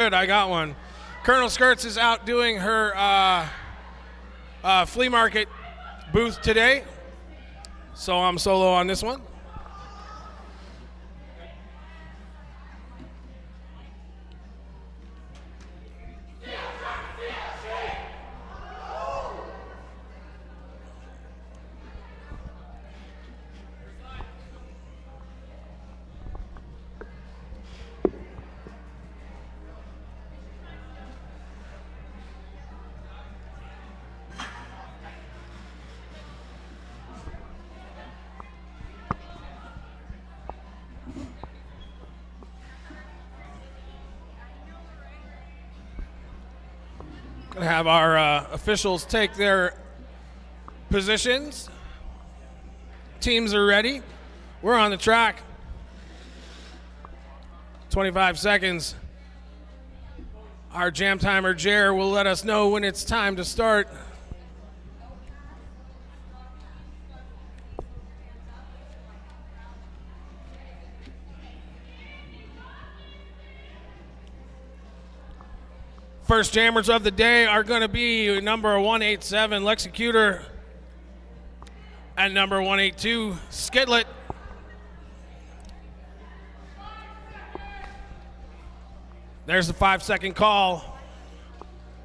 Good, I got one. Colonel Skirts is out doing her flea market booth today, so I'm solo on this one. Gonna have our officials take their positions. Teams are ready. We're on the track. 25 seconds. Our jam timer, Jer, will let us know when it's time to start. First jammers of the day are going to be number 187, Lexicutor, and number 182, Skidlet. There's the 5-second call.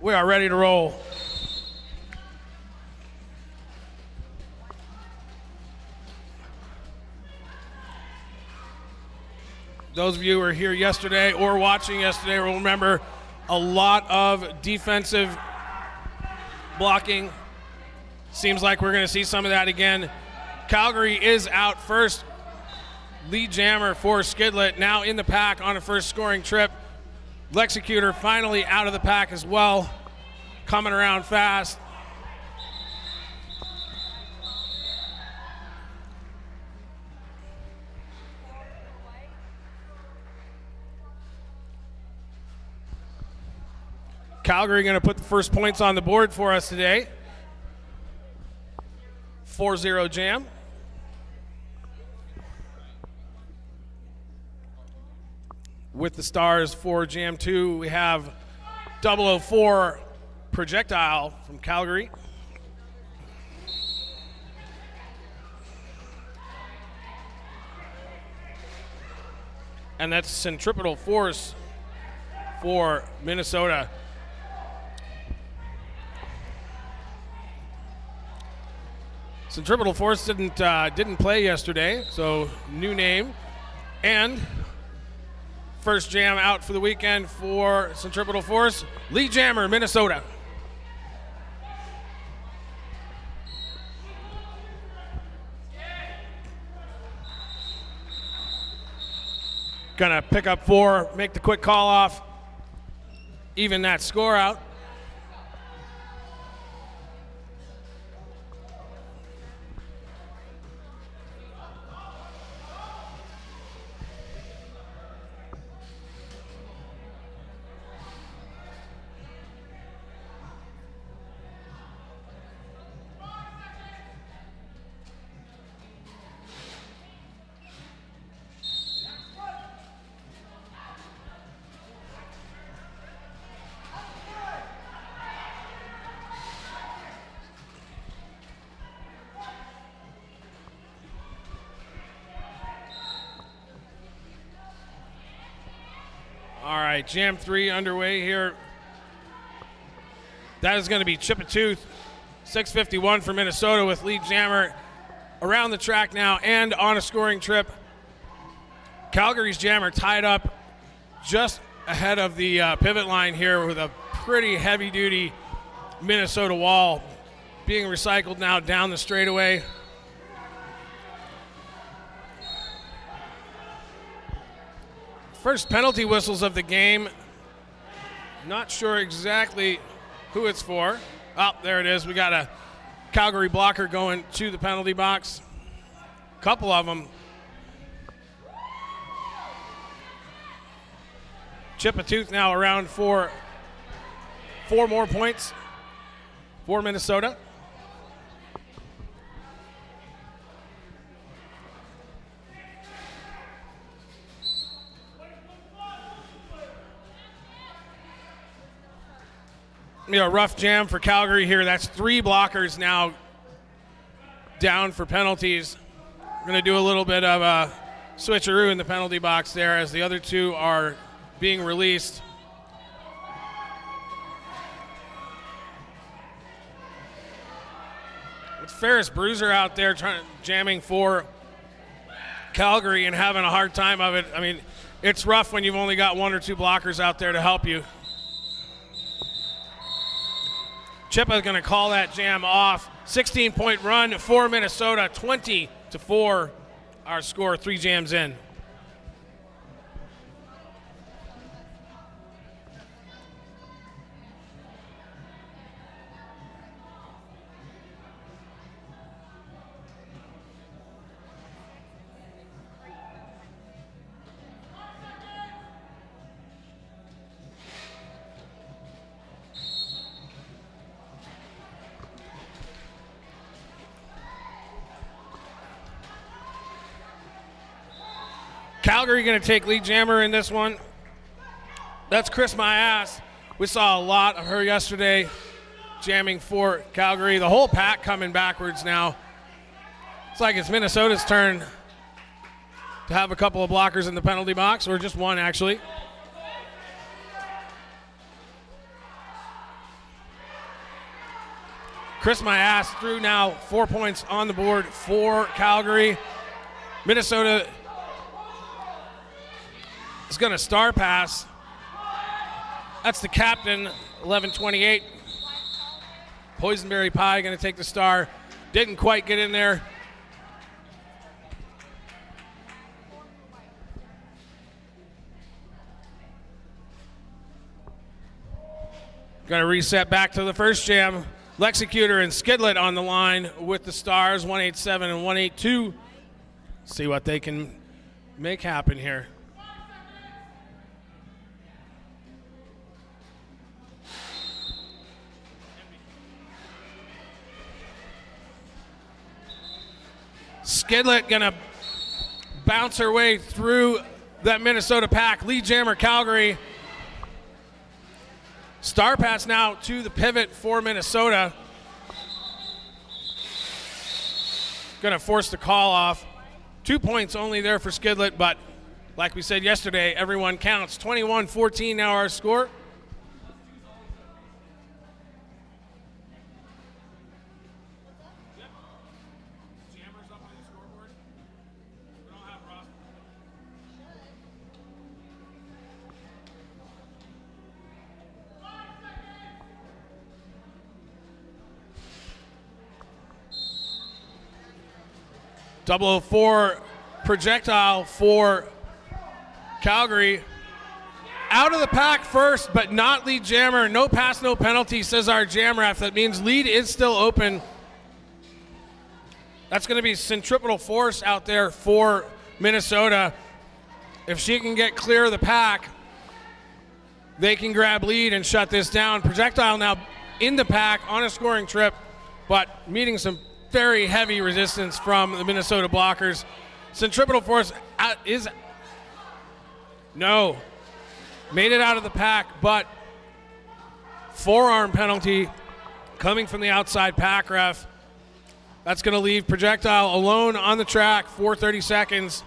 We are ready to roll. Those of you who were here yesterday or watching yesterday will remember a lot of defensive blocking. Seems like we're going to see some of that again. Calgary is out first. Lead jammer for Skidlet now in the pack on a first scoring trip. Lexicutor finally out of the pack as well, coming around fast. Calgary going to put the first points on the board for us today. 4-0 jam. With the stars for Jam 2, we have 004 Projectile from Calgary. And that's Centripetal Force for Minnesota. Centripetal Force didn't play yesterday, so new name. And first jam out for the weekend for Centripetal Force, lead jammer, Minnesota. Gonna pick up 4, make the quick call off, even that score out. All right, Jam 3 underway here. That is going to be Chip a Tooth, 651 for Minnesota with lead jammer around the track now and on a scoring trip. Calgary's jammer tied up just ahead of the pivot line here with a pretty heavy-duty Minnesota wall being recycled now down the straightaway. First penalty whistles of the game. Not sure exactly who it's for. Oh, there it is. We got a Calgary blocker going to the penalty box. Couple of them. Chip a Tooth now around for 4 more points for Minnesota. rough jam for Calgary here. That's 3 blockers now down for penalties. We're going to do a little bit of a switcheroo in the penalty box there as the other 2 are being released. It's Ferris Bruiser out there jamming for Calgary and having a hard time of it. I mean, it's rough when you've only got 1 or 2 blockers out there to help you. Chippa is going to call that jam off. 16-point run for Minnesota, 20-4. Our score, 3 jams in. Calgary going to take lead jammer in this one. That's Chris My Ass. We saw a lot of her yesterday jamming for Calgary. The whole pack coming backwards now. It's like it's Minnesota's turn to have a couple of blockers in the penalty box, or just 1 actually. Chris My Ass threw now 4 points on the board for Calgary. Minnesota is going to star pass. That's the captain, 11-28. Poisonberry Pie going to take the star. Didn't quite get in there. Going to reset back to the first jam. Lexicutor and Skidlet on the line with the stars, 187 and 182. See what they can make happen here. Skidlet gonna bounce her way through that Minnesota pack. Lead jammer Calgary. Star pass now to the pivot for Minnesota. Gonna force the call off. 2 points only there for Skidlet, but like we said yesterday, everyone counts. 21-14 now our score. .004 projectile for Calgary. Out of the pack first, but not lead jammer. No pass, no penalty, says our jam ref. That means lead is still open. That's going to be centripetal force out there for Minnesota. If she can get clear of the pack, they can grab lead and shut this down. Projectile now in the pack on a scoring trip, but meeting some very heavy resistance from the Minnesota blockers. Centripetal force made it out of the pack, but forearm penalty coming from the outside pack ref. That's going to leave projectile alone on the track for 30 seconds.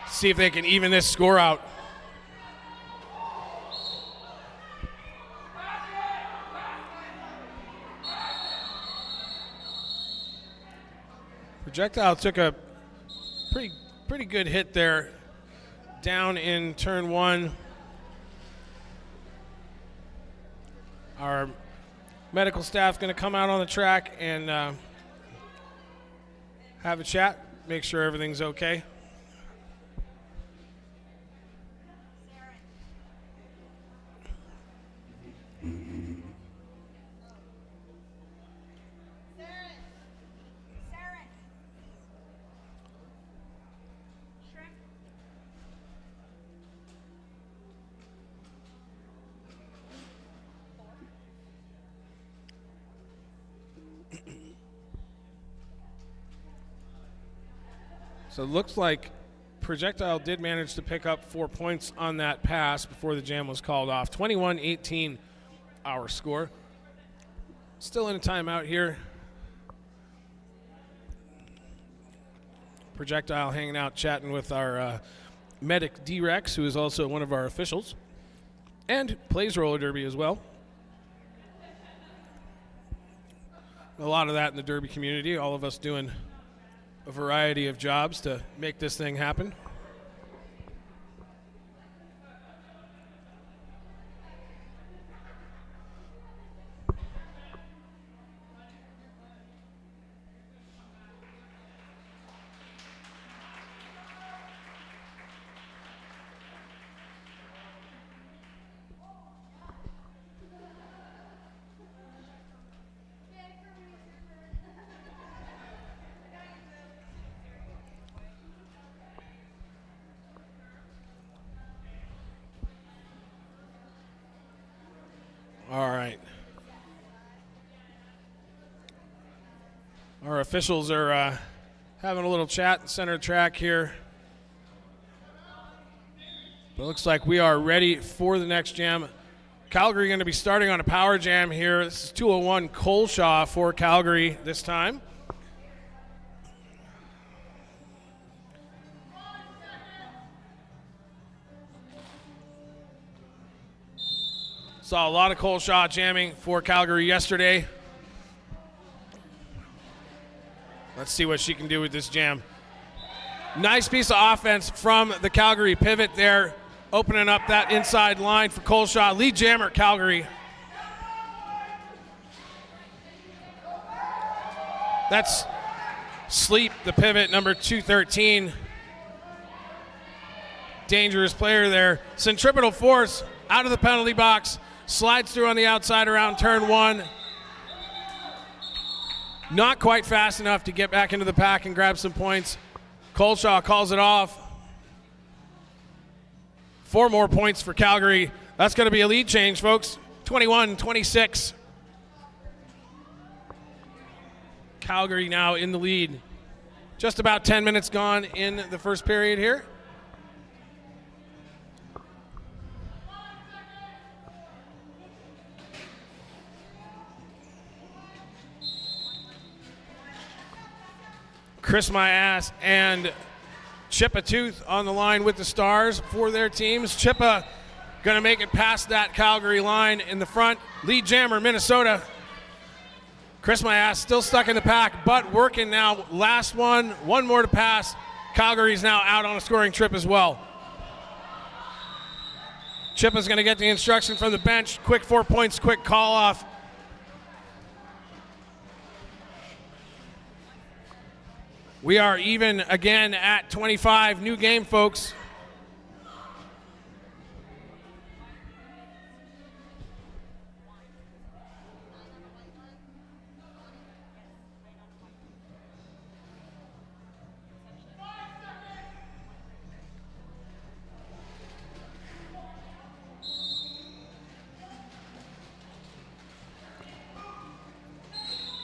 See if they can even this score out. Projectile took a pretty good hit there down in turn 1. Our medical staff going to come out on the track and have a chat, make sure everything's okay. So it looks like projectile did manage to pick up 4 points on that pass before the jam was called off. 21-18 our score. Still in a timeout here. Projectile hanging out, chatting with our medic D-Rex, who is also one of our officials, and plays roller derby as well. A lot of that in the derby community, all of us doing a variety of jobs to make this thing happen. All right. Our officials are having a little chat in center track here. But it looks like we are ready for the next jam. Calgary going to be starting on a power jam here. This is 201 Coleshaw for Calgary this time. Saw a lot of Coleshaw jamming for Calgary yesterday. Let's see what she can do with this jam. Nice piece of offense from the Calgary pivot there, opening up that inside line for Coleshaw. Lead jammer, Calgary. That's Sleep, the pivot, number 213. Dangerous player there. Centripetal force out of the penalty box. Slides through on the outside around turn one. Not quite fast enough to get back into the pack and grab some points. Coleshaw calls it off. 4 more points for Calgary. That's going to be a lead change, folks. 21-26. Calgary now in the lead. Just about 10 minutes gone in the first period here. Chris My Ass and Chippa Tooth on the line with the Stars for their teams. Chippa going to make it past that Calgary line in the front. Lead jammer, Minnesota. Chris My Ass still stuck in the pack, but working now. Last one more to pass. Calgary's now out on a scoring trip as well. Chippa's going to get the instruction from the bench. Quick 4 points, quick call off. We are even again at 25. New game, folks.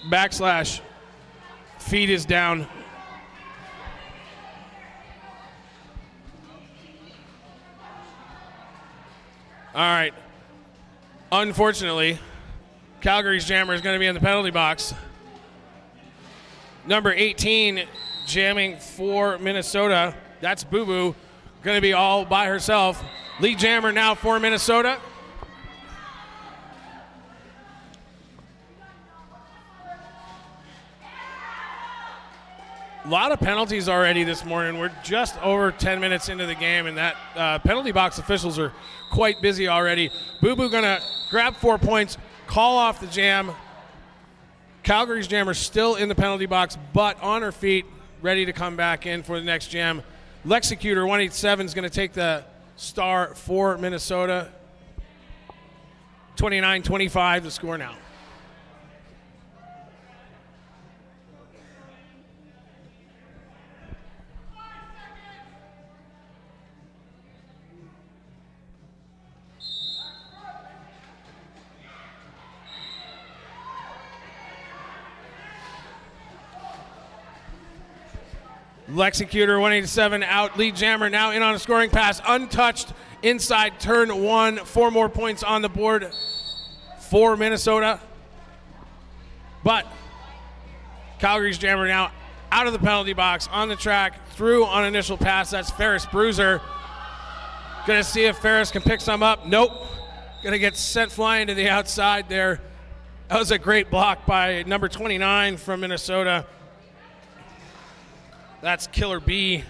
Backslash. Feed is down. All right. Unfortunately, Calgary's jammer is going to be in the penalty box. Number 18 jamming for Minnesota. That's Boo Boo. Going to be all by herself. Lead jammer now for Minnesota. A lot of penalties already this morning. We're just over 10 minutes into the game, and that penalty box officials are quite busy already. Boo Boo gonna grab 4 points, call off the jam. Calgary's jammer still in the penalty box, but on her feet, ready to come back in for the next jam. Lexicutor 187 is gonna take the star for Minnesota. 29-25 the score now. Lexicutor 187 out. Lead jammer now in on a scoring pass. Untouched inside turn one. 4 more points on the board for Minnesota. But Calgary's jammer now out of the penalty box, on the track, through on initial pass. That's Ferris Bruiser. Gonna see if Ferris can pick some up. Nope. Gonna get sent flying to the outside there. That was a great block by number 29 from Minnesota. That's Killer B.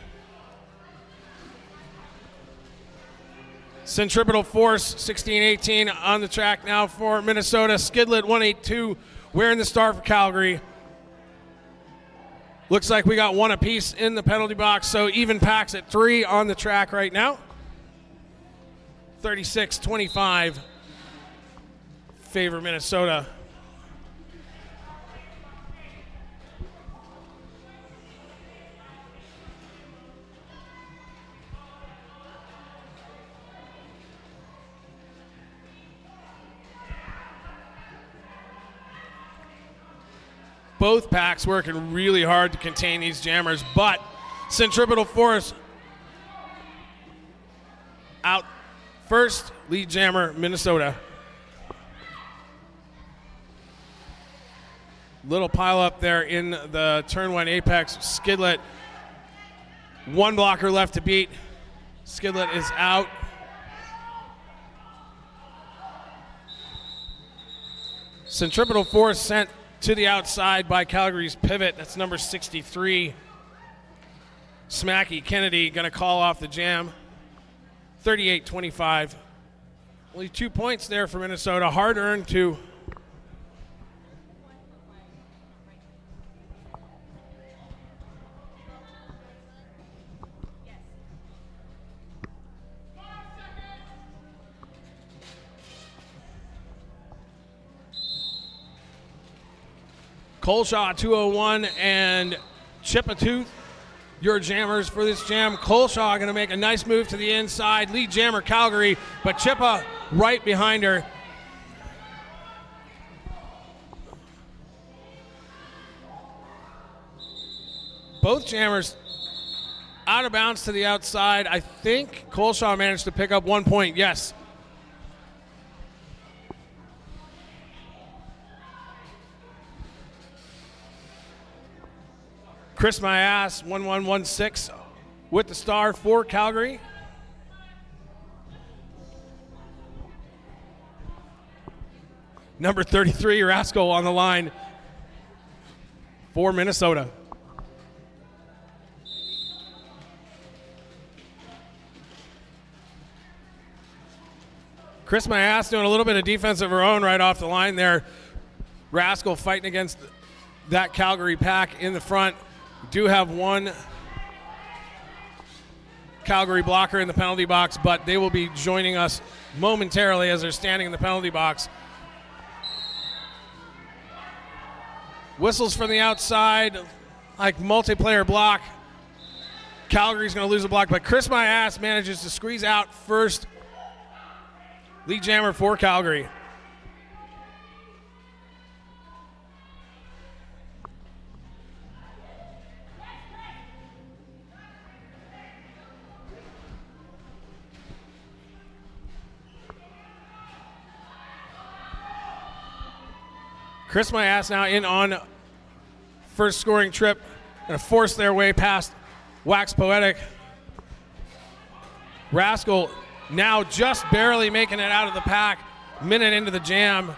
Centripetal Force 16-18 on the track now for Minnesota. Skidlet 182 wearing the star for Calgary. Looks like we got one apiece in the penalty box, so even packs at 3 on the track right now. 36-25 favor Minnesota. Both packs working really hard to contain these jammers, but Centripetal Force out first, lead jammer Minnesota. Little pile up there in the turn 1 apex. Skidlet, one blocker left to beat. Skidlet is out. Centripetal Force sent to the outside by Calgary's pivot. That's number 63. Smacky Kennedy gonna call off the jam. 38-25. Only 2 points there for Minnesota. Hard earned too. Colshaw 201 and Chipatooth, your jammers for this jam. Colshaw going to make a nice move to the inside. Lead jammer Calgary, but Chippa right behind her. Both jammers out of bounds to the outside. I think Colshaw managed to pick up 1 point. Yes. Chris My Ass 1116 with the star for Calgary. Number 33 Rascal on the line for Minnesota. Chris My Ass doing a little bit of defense of her own right off the line there. Rascal fighting against that Calgary pack in the front. We do have one Calgary blocker in the penalty box, but they will be joining us momentarily as they're standing in the penalty box. Whistles from the outside, like multiplayer block. Calgary's going to lose a block, but Chris My Ass manages to squeeze out first. Lead jammer for Calgary. Chris My Ass now in on first scoring trip. Going to force their way past Wax Poetic. Rascal now just barely making it out of the pack. Minute into the jam.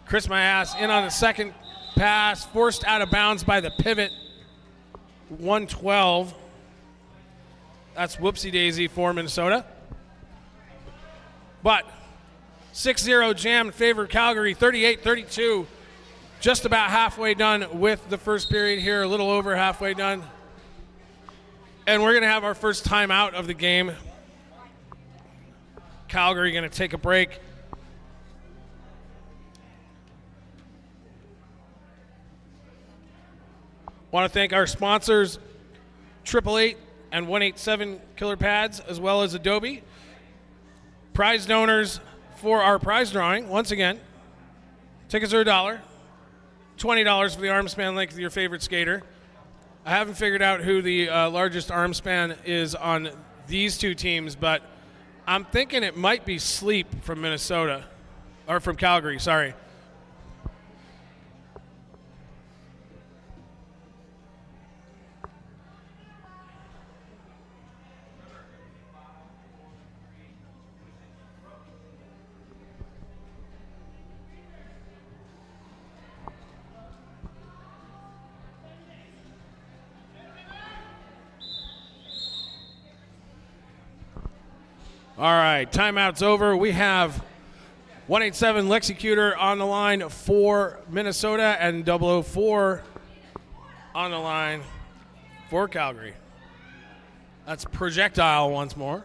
Chris My Ass in on the second pass. Forced out of bounds by the pivot. 112. That's whoopsie daisy for Minnesota. But 6-0 jam in favor of Calgary, 38-32. Just about halfway done with the first period here, a little over halfway done. And we're going to have our first timeout of the game. Calgary going to take a break. Want to thank our sponsors, 888 and 187 Killer Pads, as well as Adobe. Prize donors for our prize drawing, once again, tickets are $1, $20 for the arm span length of your favorite skater. I haven't figured out who the largest arm span is on these two teams, but I'm thinking it might be Sleep from Minnesota, or from Calgary, sorry. All right, timeout's over. We have 187 Lexicutor on the line for Minnesota and 004 on the line for Calgary. That's projectile once more.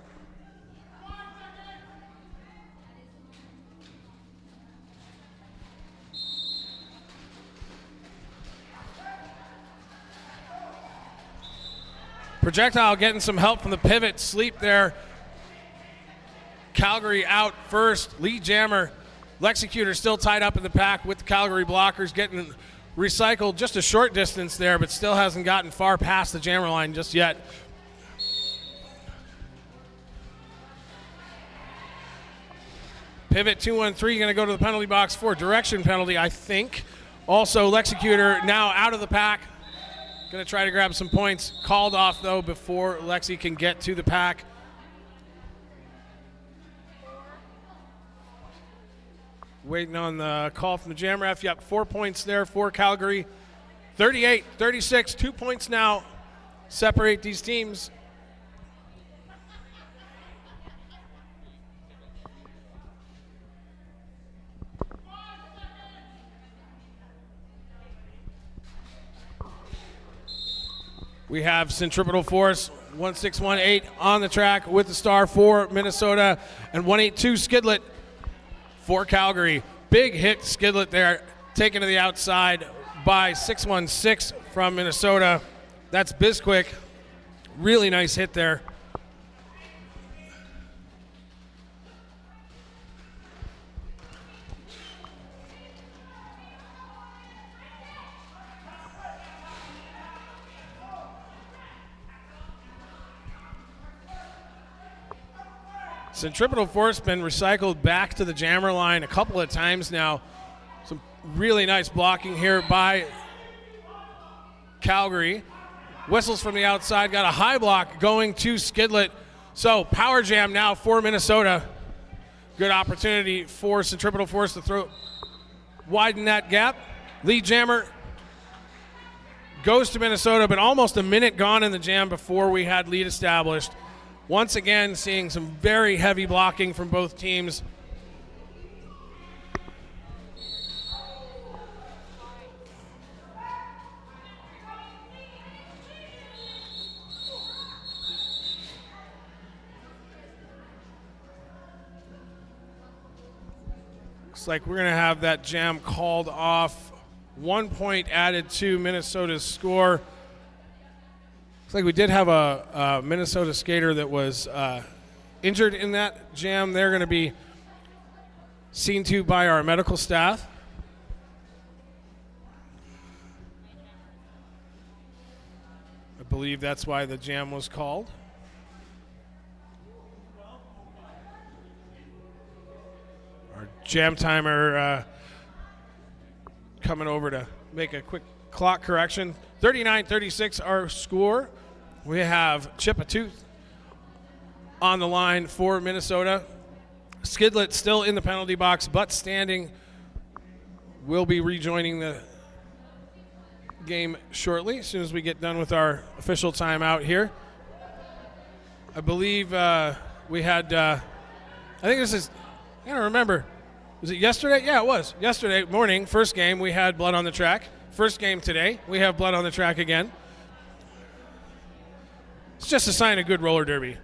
Projectile getting some help from the pivot sleep there. Calgary out first. Lead jammer. Lexicutor still tied up in the pack with the Calgary blockers, getting recycled just a short distance there, but still hasn't gotten far past the jammer line just yet. Pivot 2-1-3 going to go to the penalty box for direction penalty, I think. Also, Lexicutor now out of the pack. Going to try to grab some points. Called off, though, before Lexi can get to the pack. Waiting on the call from the jam ref. Yep, 4 points there for Calgary. 38-36, 2 points now separate these teams. We have Centripetal Force 1618 on the track with the star for Minnesota and 182 Skidlet for Calgary. Big hit Skidlet there, taken to the outside by 616 from Minnesota. That's Bisquick. Really nice hit there. Centripetal Force been recycled back to the jammer line a couple of times now. Some really nice blocking here by Calgary. Whistles from the outside, got a high block going to Skidlet. So power jam now for Minnesota. Good opportunity for Centripetal Force to widen that gap. Lead jammer goes to Minnesota, but almost a minute gone in the jam before we had lead established. Once again, seeing some very heavy blocking from both teams. Looks like we're going to have that jam called off. 1 point added to Minnesota's score. Looks like we did have a Minnesota skater that was injured in that jam. They're going to be seen to by our medical staff. I believe that's why the jam was called. Our jam timer coming over to make a quick clock correction. 39-36 our score. We have Chip a Tooth on the line for Minnesota. Skidlet still in the penalty box, but standing. Will be rejoining the game shortly as soon as we get done with our official timeout here. I believe we had, I think this is, I don't remember. Was it yesterday? Yeah, it was. Yesterday morning, first game, we had blood on the track. First game today, we have blood on the track again. It's just a sign of good roller derby.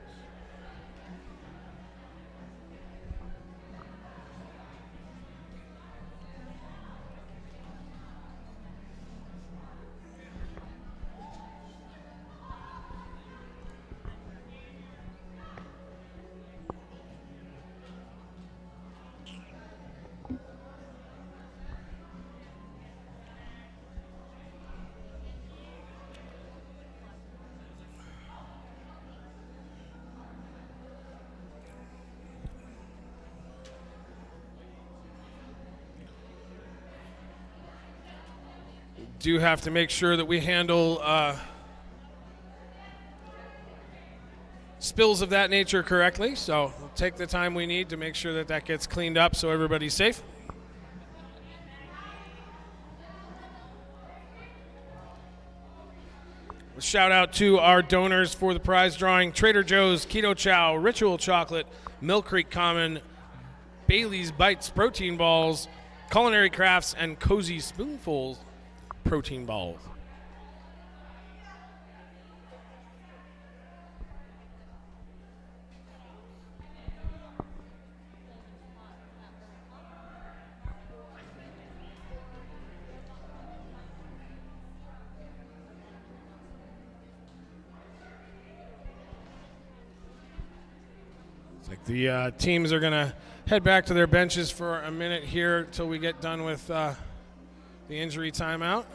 Do have to make sure that we handle spills of that nature correctly, so we'll take the time we need to make sure that that gets cleaned up so everybody's safe. Shout out to our donors for the prize drawing: Trader Joe's Keto Chow, Ritual Chocolate, Mill Creek Common, Bailey's Bites Protein Balls, Culinary Crafts, and Cozy Spoonfuls Protein Balls. The teams are going to head back to their benches for a minute here till we get done with the injury timeout.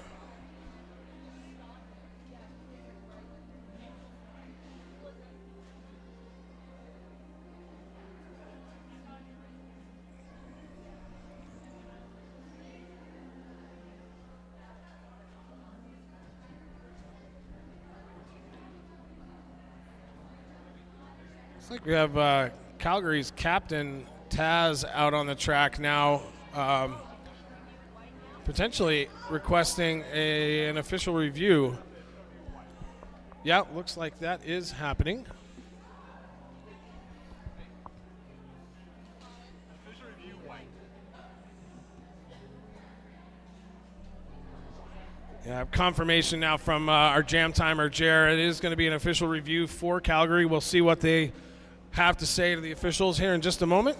Looks like we have Calgary's captain, Taz, out on the track now, potentially requesting an official review. Yeah, looks like that is happening. Yeah, confirmation now from our jam timer, Jer. It is going to be an official review for Calgary. We'll see what they have to say to the officials here in just a moment.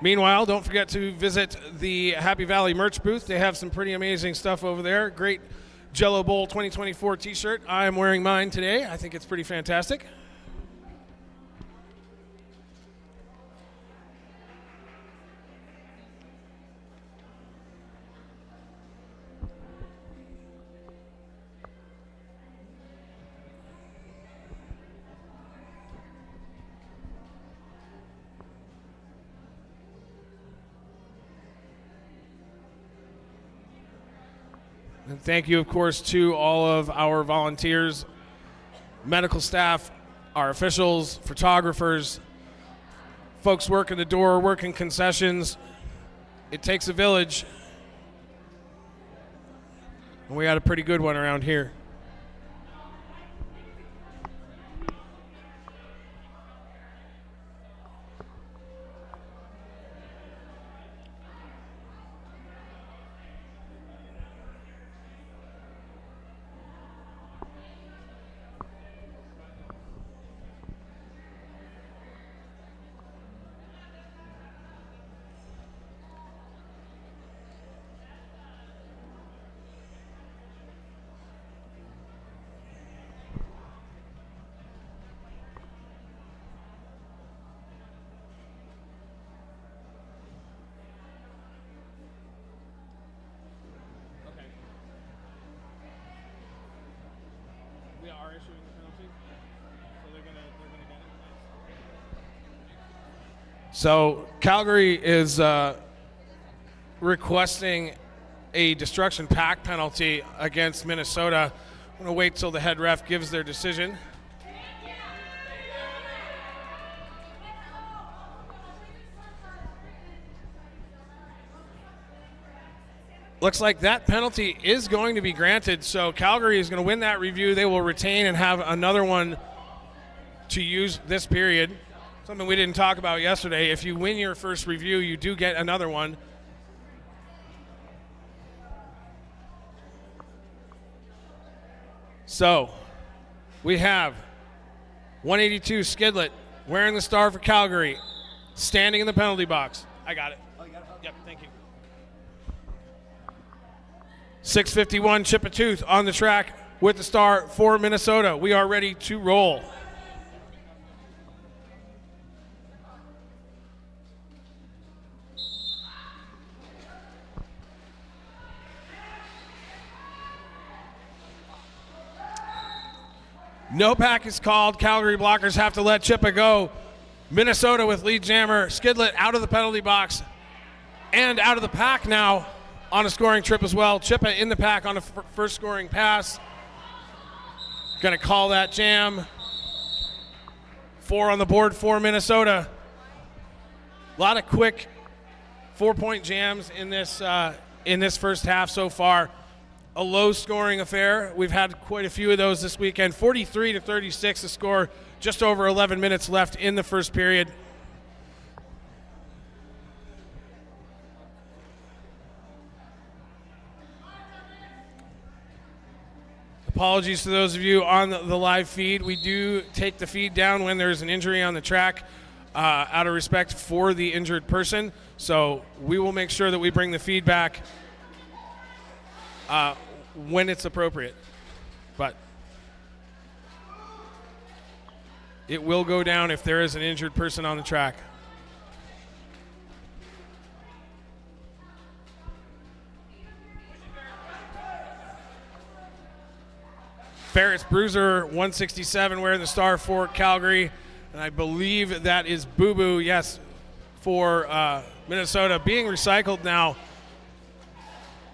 Meanwhile, don't forget to visit the Happy Valley merch booth. They have some pretty amazing stuff over there. Great Jello Bowl 2024 t-shirt. I am wearing mine today. I think it's pretty fantastic. And thank you, of course, to all of our volunteers, medical staff, our officials, photographers, folks working the door, working concessions. It takes a village. And we got a pretty good one around here. So Calgary is requesting a destruction pack penalty against Minnesota. I'm going to wait till the head ref gives their decision. Looks like that penalty is going to be granted, so Calgary is going to win that review. They will retain and have another one to use this period. Something we didn't talk about yesterday. If you win your first review, you do get another one. So we have 182 Skidlet wearing the star for Calgary, standing in the penalty box. I got it. Oh, you got it? Yep, thank you. 651 Chipatooth on the track with the star for Minnesota. We are ready to roll. No pack is called. Calgary blockers have to let Chippa go. Minnesota with lead jammer. Skidlet out of the penalty box and out of the pack now on a scoring trip as well. Chippa in the pack on a first scoring pass. Going to call that jam. 4 on the board for Minnesota. A lot of quick 4-point jams in this in this first half so far. A low-scoring affair. We've had quite a few of those this weekend. 43-36 the score, just over 11 minutes left in the first period. Apologies to those of you on the live feed. We do take the feed down when there's an injury on the track out of respect for the injured person. So we will make sure that we bring the feedback when it's appropriate. But it will go down if there is an injured person on the track. Ferris Bruiser 167 wearing the star for Calgary, and I believe that is Boo Boo, yes, for Minnesota, being recycled now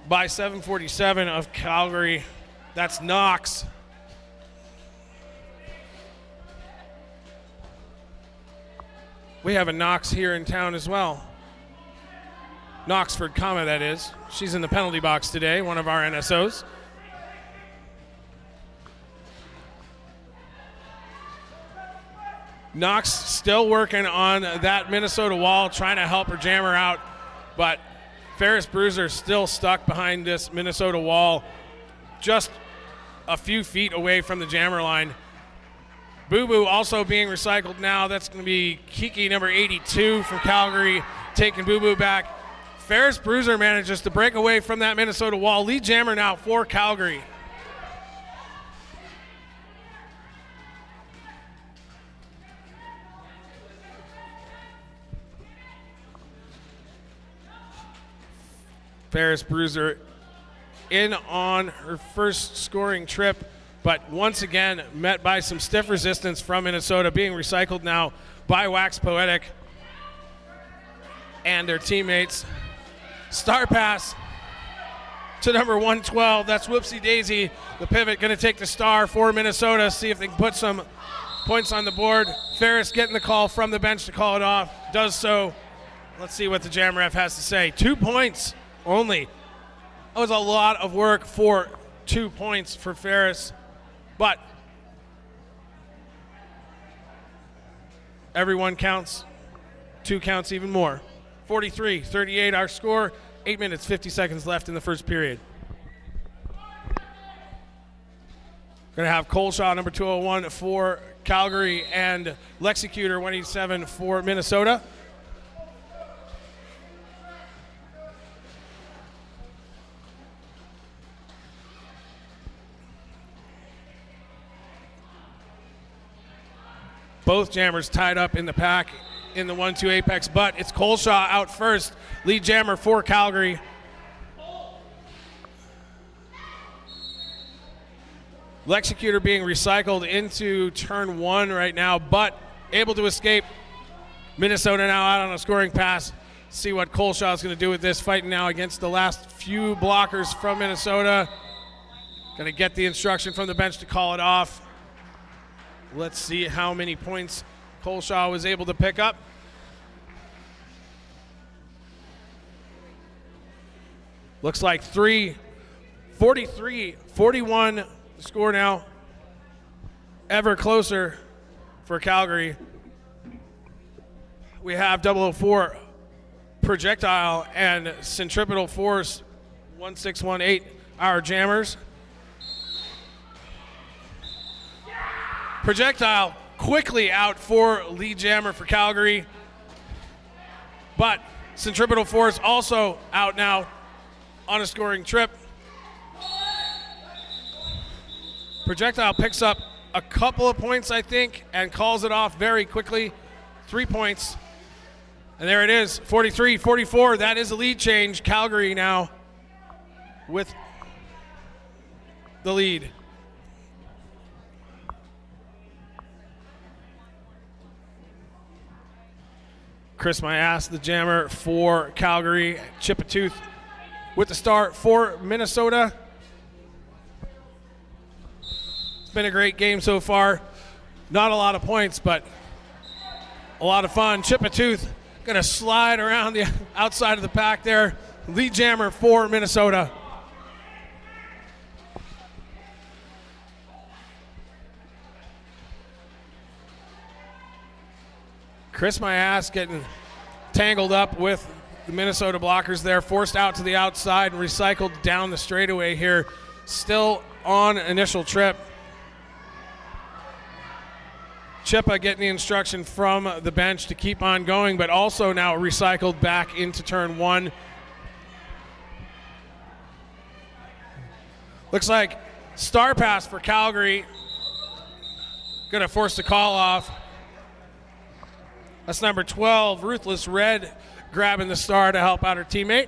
by 747 of Calgary. That's Knox. We have a Knox here in town as well. Knoxford, that is. She's in the penalty box today, one of our NSOs. Knox still working on that Minnesota wall, trying to help her jammer out, but Ferris Bruiser still stuck behind this Minnesota wall, just a few feet away from the jammer line. Boo Boo also being recycled now. That's going to be Kiki, number 82 from Calgary, taking Boo Boo back. Ferris Bruiser manages to break away from that Minnesota wall. Lead jammer now for Calgary. Ferris Bruiser in on her first scoring trip, but once again met by some stiff resistance from Minnesota, being recycled now by Wax Poetic and their teammates. Star pass to number 112. That's Whoopsie Daisy. The pivot going to take the star for Minnesota, see if they can put some points on the board. Ferris getting the call from the bench to call it off. Does so. Let's see what the jam ref has to say. 2 points only. That was a lot of work for 2 points for Ferris, but everyone counts. 2 counts even more. 43-38 our score. 8 minutes, 50 seconds left in the first period. Going to have Coleshaw, number 201 for Calgary, and Lexicutor, 187 for Minnesota. Both jammers tied up in the pack in the 1-2 apex, but it's Coleshaw out first. Lead jammer for Calgary. Lexicutor being recycled into turn 1 right now, but able to escape. Minnesota now out on a scoring pass. See what Coleshaw is going to do with this, fighting now against the last few blockers from Minnesota. Going to get the instruction from the bench to call it off. Let's see how many points Coleshaw was able to pick up. Looks like 43-41 score now. Ever closer for Calgary. We have 004 Projectile and Centripetal Force 1618, our jammers. Projectile quickly out for lead jammer for Calgary, but Centripetal Force also out now on a scoring trip. Projectile picks up a couple of points, I think, and calls it off very quickly. 3 points. And there it is, 43-44. That is a lead change. Calgary now with the lead. Chris Myas, the jammer for Calgary. Chipatooth with the start for Minnesota. It's been a great game so far. Not a lot of points, but a lot of fun. Chipatooth going to slide around the outside of the pack there. lead jammer for Minnesota. Chris my ass getting tangled up with the Minnesota blockers there, forced out to the outside and recycled down the straightaway here. Still on initial trip. Chippa getting the instruction from the bench to keep on going, but also now recycled back into turn one. Looks like star pass for Calgary. Gonna force the call off. That's number 12, Ruthless Red, grabbing the star to help out her teammate.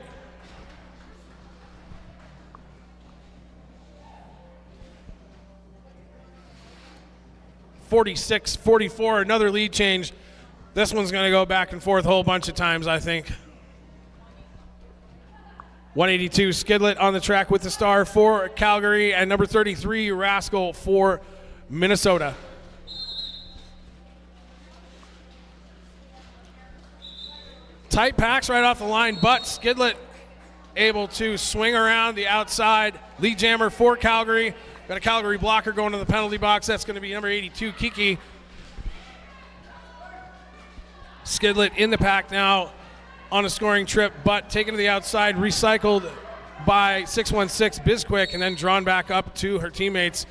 (46-44), another lead change. This one's going to go back and forth a whole bunch of times, I think. 182, Skidlet on the track with the star for Calgary, and number 33, Rascal for Minnesota. Tight packs right off the line, but Skidlet able to swing around the outside. Lead jammer for Calgary. Got a Calgary blocker going to the penalty box. That's going to be number 82, Kiki. Skidlet in the pack now on a scoring trip, but taken to the outside, recycled by 616 Bizquick, and then drawn back up to her teammates.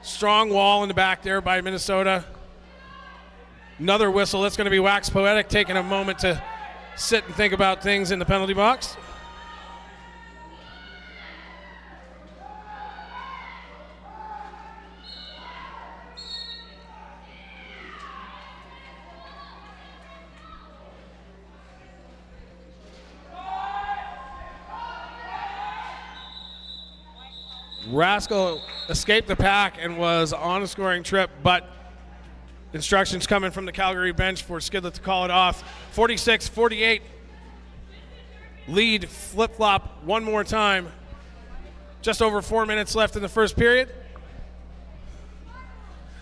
Strong wall in the back there by Minnesota. Another whistle. That's going to be Wax Poetic taking a moment to sit and think about things in the penalty box. Rascal escaped the pack and was on a scoring trip, but instructions coming from the Calgary bench for Skidlet to call it off. 46-48. Lead flip-flop one more time. Just over 4 minutes left in the first period.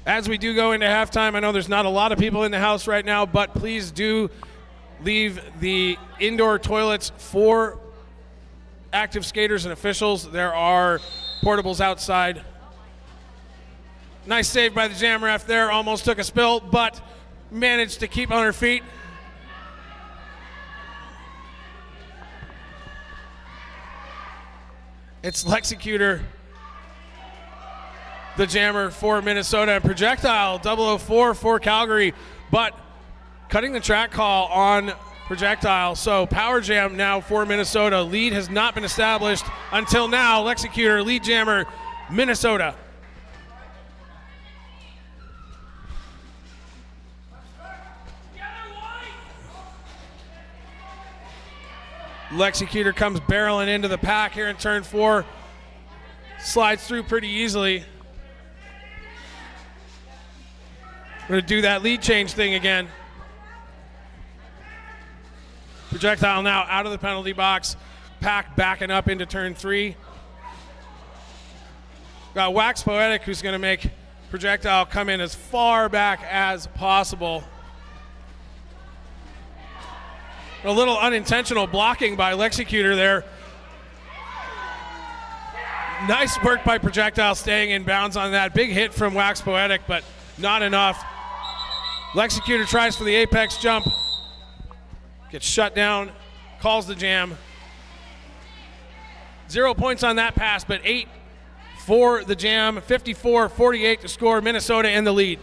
As we do go into halftime, I know there's not a lot of people in the house right now, but please do leave the indoor toilets for active skaters and officials. There are portables outside. Nice save by the jam ref there. Almost took a spill, but managed to keep on her feet. It's Lexicutor, the jammer for Minnesota, and Projectile 004 for Calgary, but cutting the track call on Projectile. So power jam now for Minnesota. Lead has not been established until now. Lexicutor, lead jammer, Minnesota. Lexicutor comes barreling into the pack here in turn 4. Slides through pretty easily. We're going to do that lead change thing again. Projectile now out of the penalty box. Pack backing up into turn 3. Got Wax Poetic, who's going to make Projectile come in as far back as possible. A little unintentional blocking by Lexicutor there. Nice work by Projectile staying in bounds on that. Big hit from Wax Poetic, but not enough. Lexicutor tries for the apex jump. Gets shut down, calls the jam. 0 points on that pass, but 8 for the jam. 54-48 to score. Minnesota in the lead.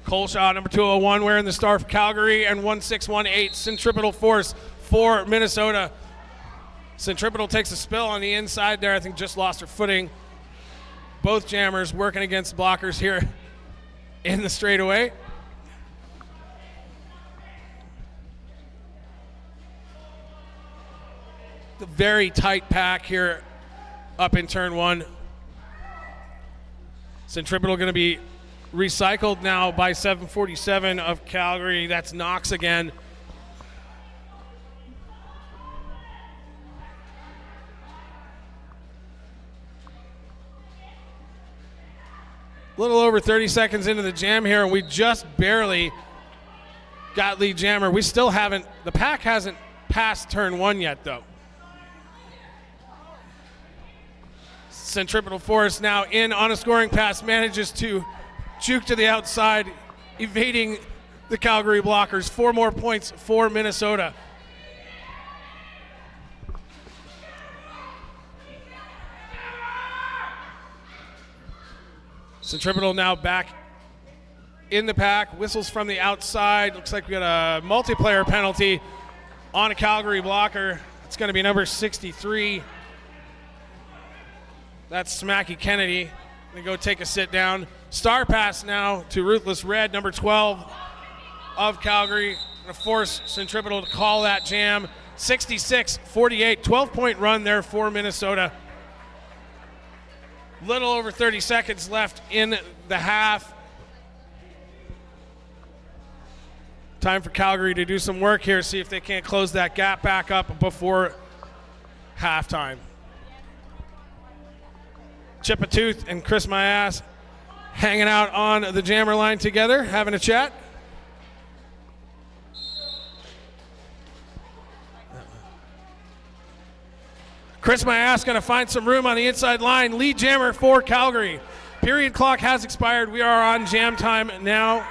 Coleshaw, number 201, wearing the star for Calgary, and 1618, Centripetal Force for Minnesota. Centripetal takes a spill on the inside there. I think just lost her footing. Both jammers working against blockers here in the straightaway. The very tight pack here up in turn 1. Centripetal going to be recycled now by 747 of Calgary. That's Knox again. A little over 30 seconds into the jam here, and we just barely got lead jammer. We still haven't, the pack hasn't passed turn 1 yet, though. Centripetal Force now in on a scoring pass, manages to juke to the outside, evading the Calgary blockers. 4 more points for Minnesota. Centripetal now back in the pack, whistles from the outside. Looks like we got a multiplayer penalty on a Calgary blocker. It's going to be number 63. That's Smacky Kennedy. Going to go take a sit down. Star pass now to Ruthless Red, number 12 of Calgary. Going to force Centripetal to call that jam. 66-48, 12-point run there for Minnesota. Little over 30 seconds left in the half. Time for Calgary to do some work here, see if they can't close that gap back up before halftime. Chip a Tooth and Chris My Ass hanging out on the jammer line together, having a chat. Chris My Ass going to find some room on the inside line. Lead jammer for Calgary. Period clock has expired. We are on jam time now.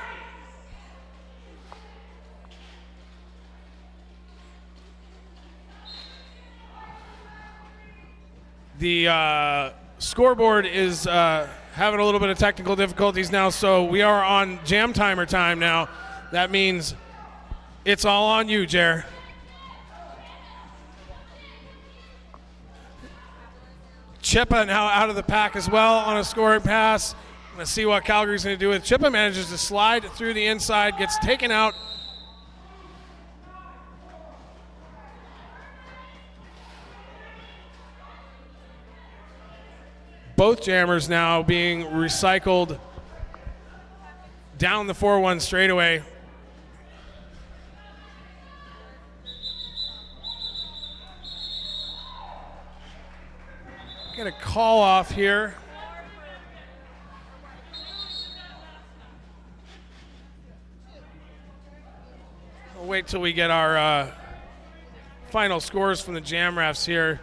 The scoreboard is having a little bit of technical difficulties now, so we are on jam timer time now. That means it's all on you, Jer. Chippa now out of the pack as well on a scoring pass. Let's see what Calgary's going to do with Chippa. Manages to slide through the inside, gets taken out. Both jammers now being recycled down the 4-1 straightaway. Get a call off here. We'll wait till we get our final scores from the jam refs here.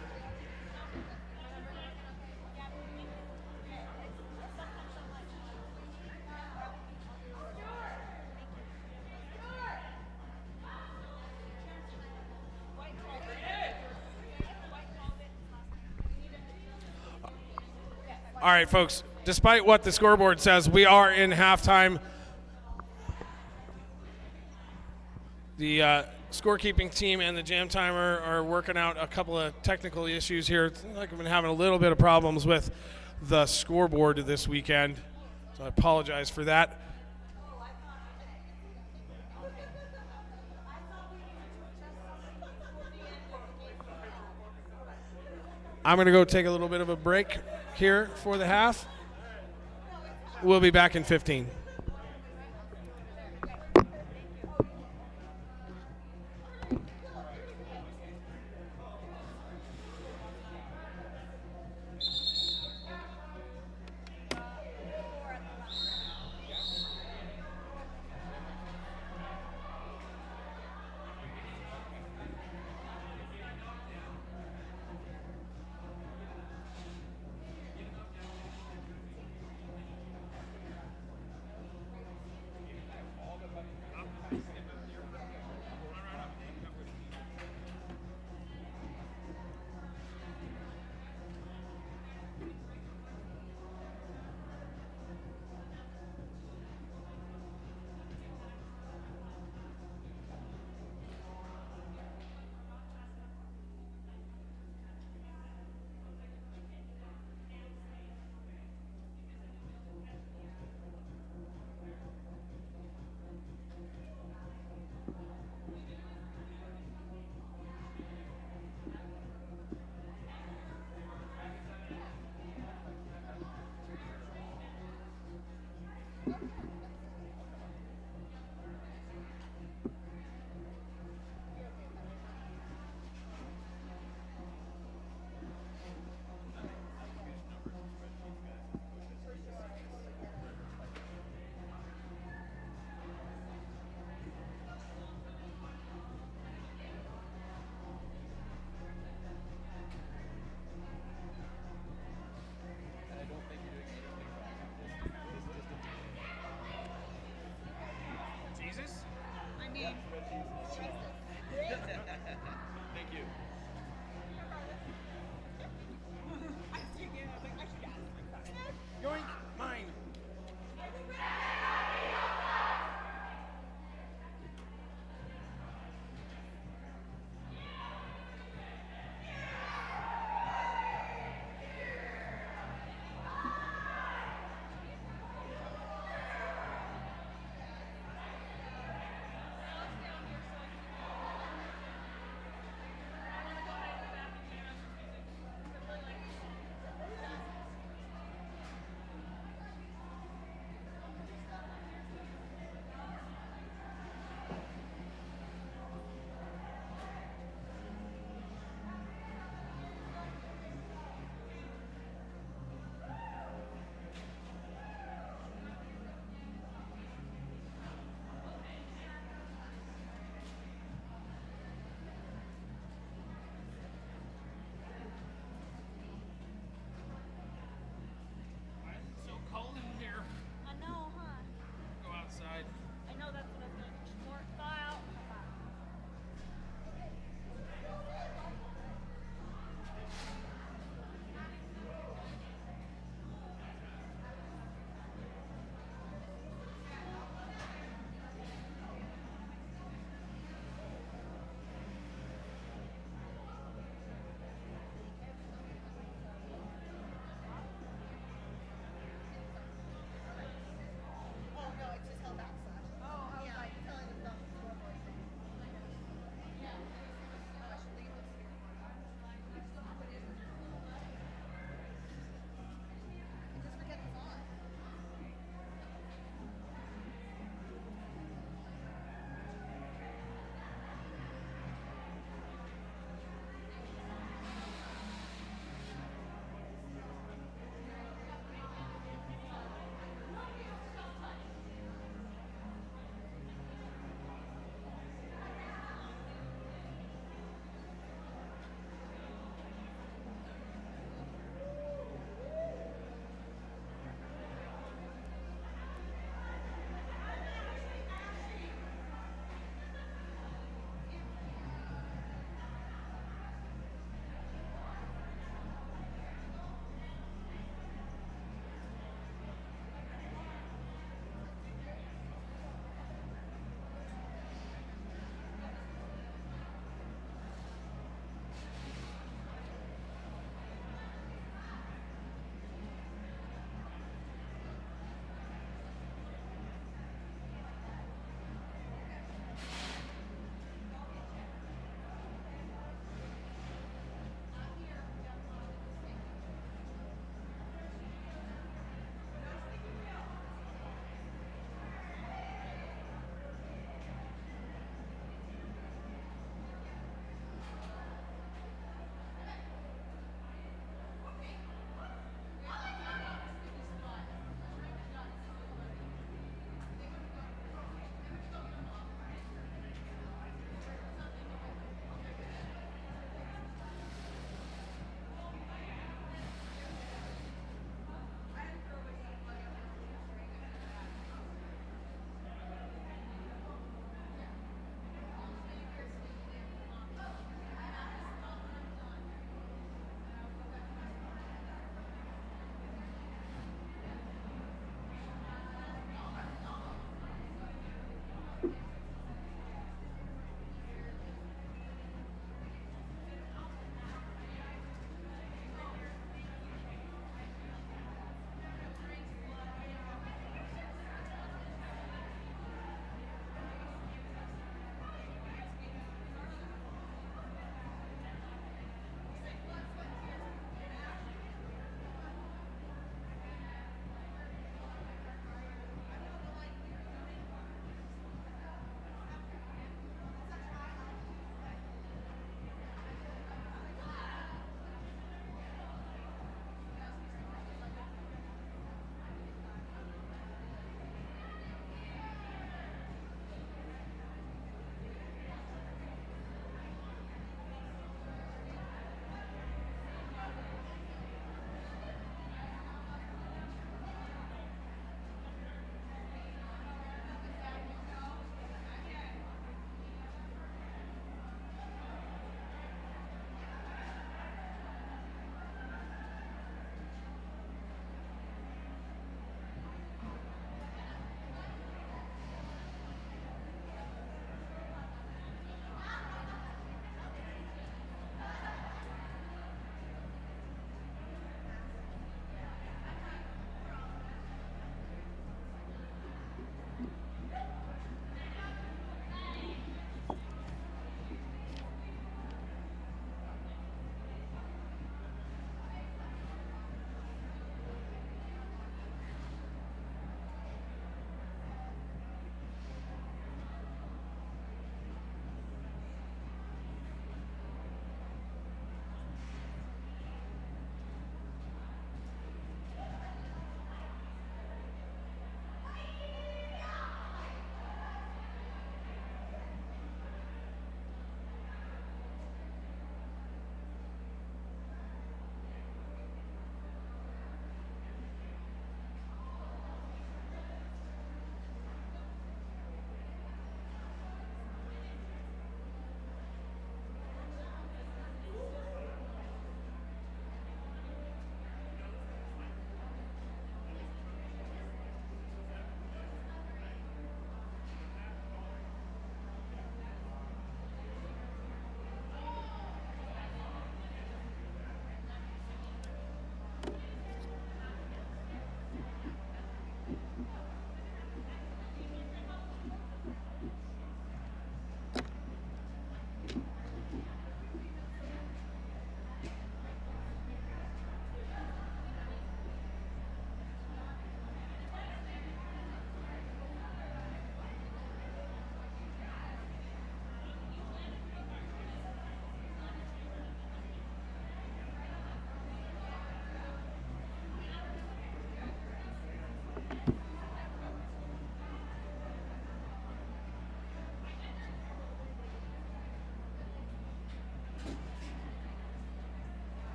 All right, folks, despite what the scoreboard says, we are in halftime. The scorekeeping team and the jam timer are working out a couple of technical issues here. It seems like we've been having a little bit of problems with the scoreboard this weekend, so I apologize for that. I'm going to go take a little bit of a break here for the half. We'll be back in 15.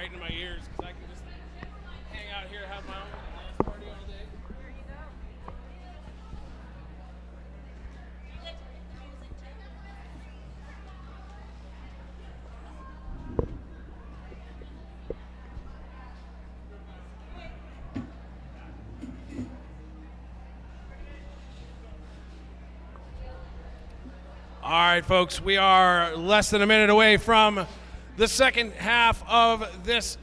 right into my ears because I can just hang out here, have my own dance party all day. All right, folks, we are less than a minute away from the second half of this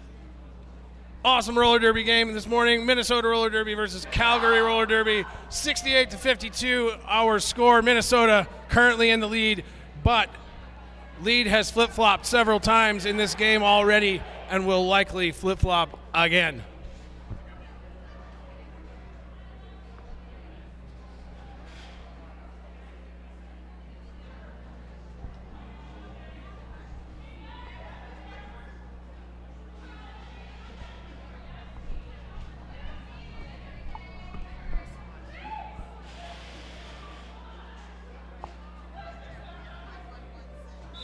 awesome roller derby game this morning. Minnesota roller derby versus Calgary roller derby, 68-52 our score. Minnesota currently in the lead, but lead has flip-flopped several times in this game already and will likely flip-flop again.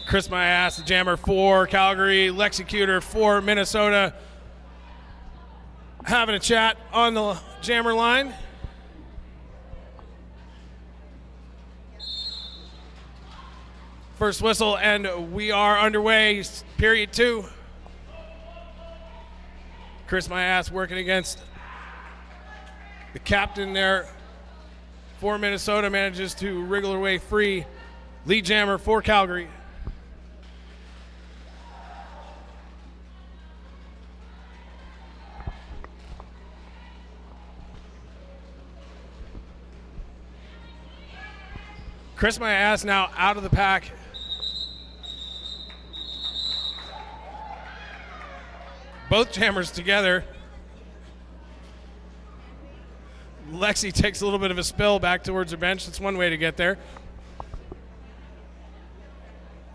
Chris My Ass, the Jammer for Calgary, Lexicutor for Minnesota. Having a chat on the Jammer line. First whistle, and we are underway, period 2. Chris My Ass working against the captain there for Minnesota, manages to wriggle her way free. Lead Jammer for Calgary. Chris My Ass now out of the pack. Both Jammers together. Lexi takes a little bit of a spill back towards her bench. That's one way to get there.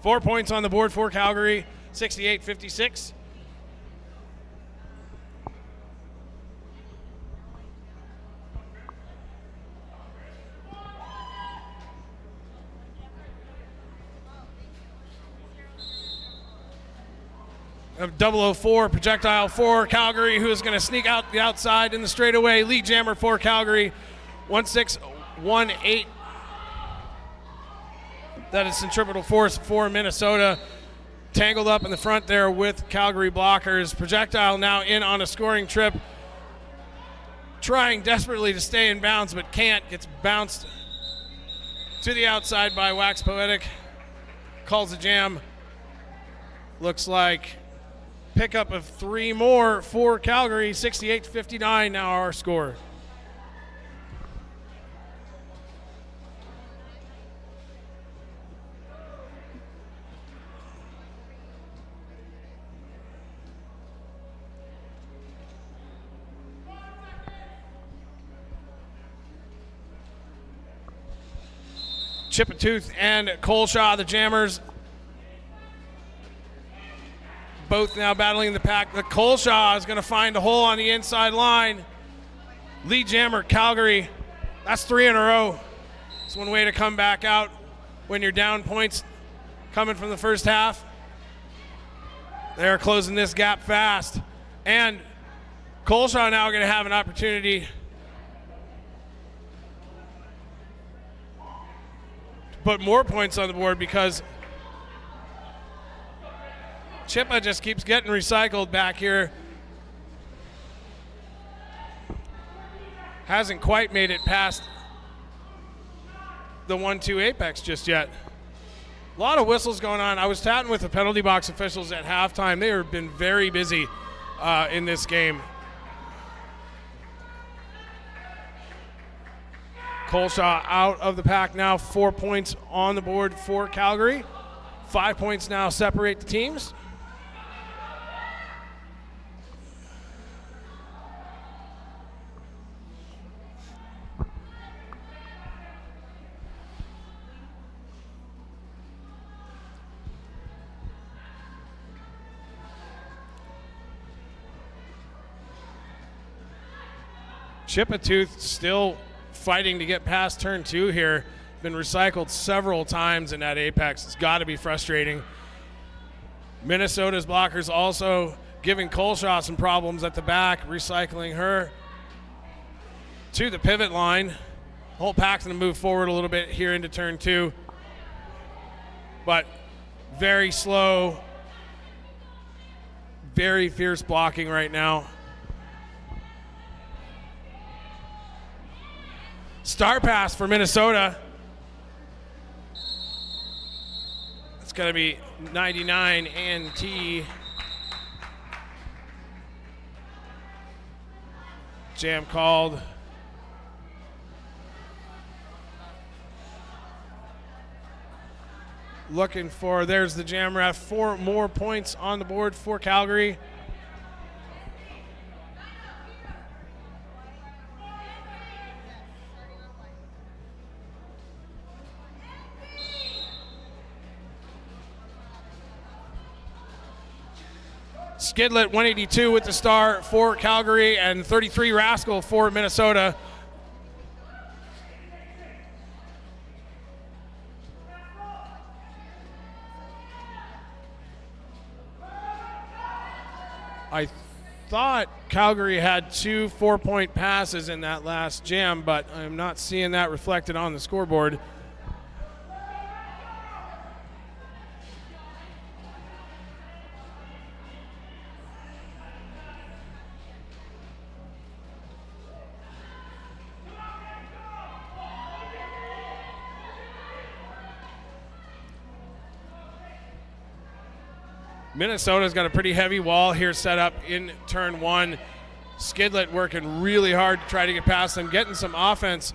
4 points on the board for Calgary, 68-56. Of 004 projectile for Calgary, who is going to sneak out the outside in the straightaway. Lead Jammer for Calgary, 1618. That is centripetal force for Minnesota. Tangled up in the front there with Calgary blockers. Projectile now in on a scoring trip. Trying desperately to stay in bounds, but can't. Gets bounced to the outside by Wax Poetic. Calls a jam. Looks like pickup of 3 more for Calgary, 68-59 now our score. Chipatooth and Coleshaw, the Jammers, both now battling the pack. The Coleshaw is going to find a hole on the inside line. Lead Jammer, Calgary. That's 3 in a row. It's one way to come back out when you're down points coming from the first half. They're closing this gap fast. And Coleshaw now going to have an opportunity to put more points on the board because Chippa just keeps getting recycled back here. Hasn't quite made it past the 1-2 apex just yet. A lot of whistles going on. I was chatting with the penalty box officials at halftime. They have been very busy in this game. Coleshaw out of the pack now, 4 points on the board for Calgary. 5 points now separate the teams. Chipatooth still fighting to get past turn 2 here. Been recycled several times in that apex. It's got to be frustrating. Minnesota's blockers also giving Colshaw some problems at the back, recycling her to the pivot line. Whole pack's going to move forward a little bit here into turn 2. But very slow, very fierce blocking right now. Star pass for Minnesota. It's going to be 99 and T. Jam called. Looking for, there's the jam ref. 4 more points on the board for Calgary. Skidlet 182 with the star for Calgary and 33 Rascal for Minnesota. I thought Calgary had 2 4-point passes in that last jam, but I'm not seeing that reflected on the scoreboard. Minnesota's got a pretty heavy wall here set up in turn 1. Skidlet working really hard to try to get past them, getting some offense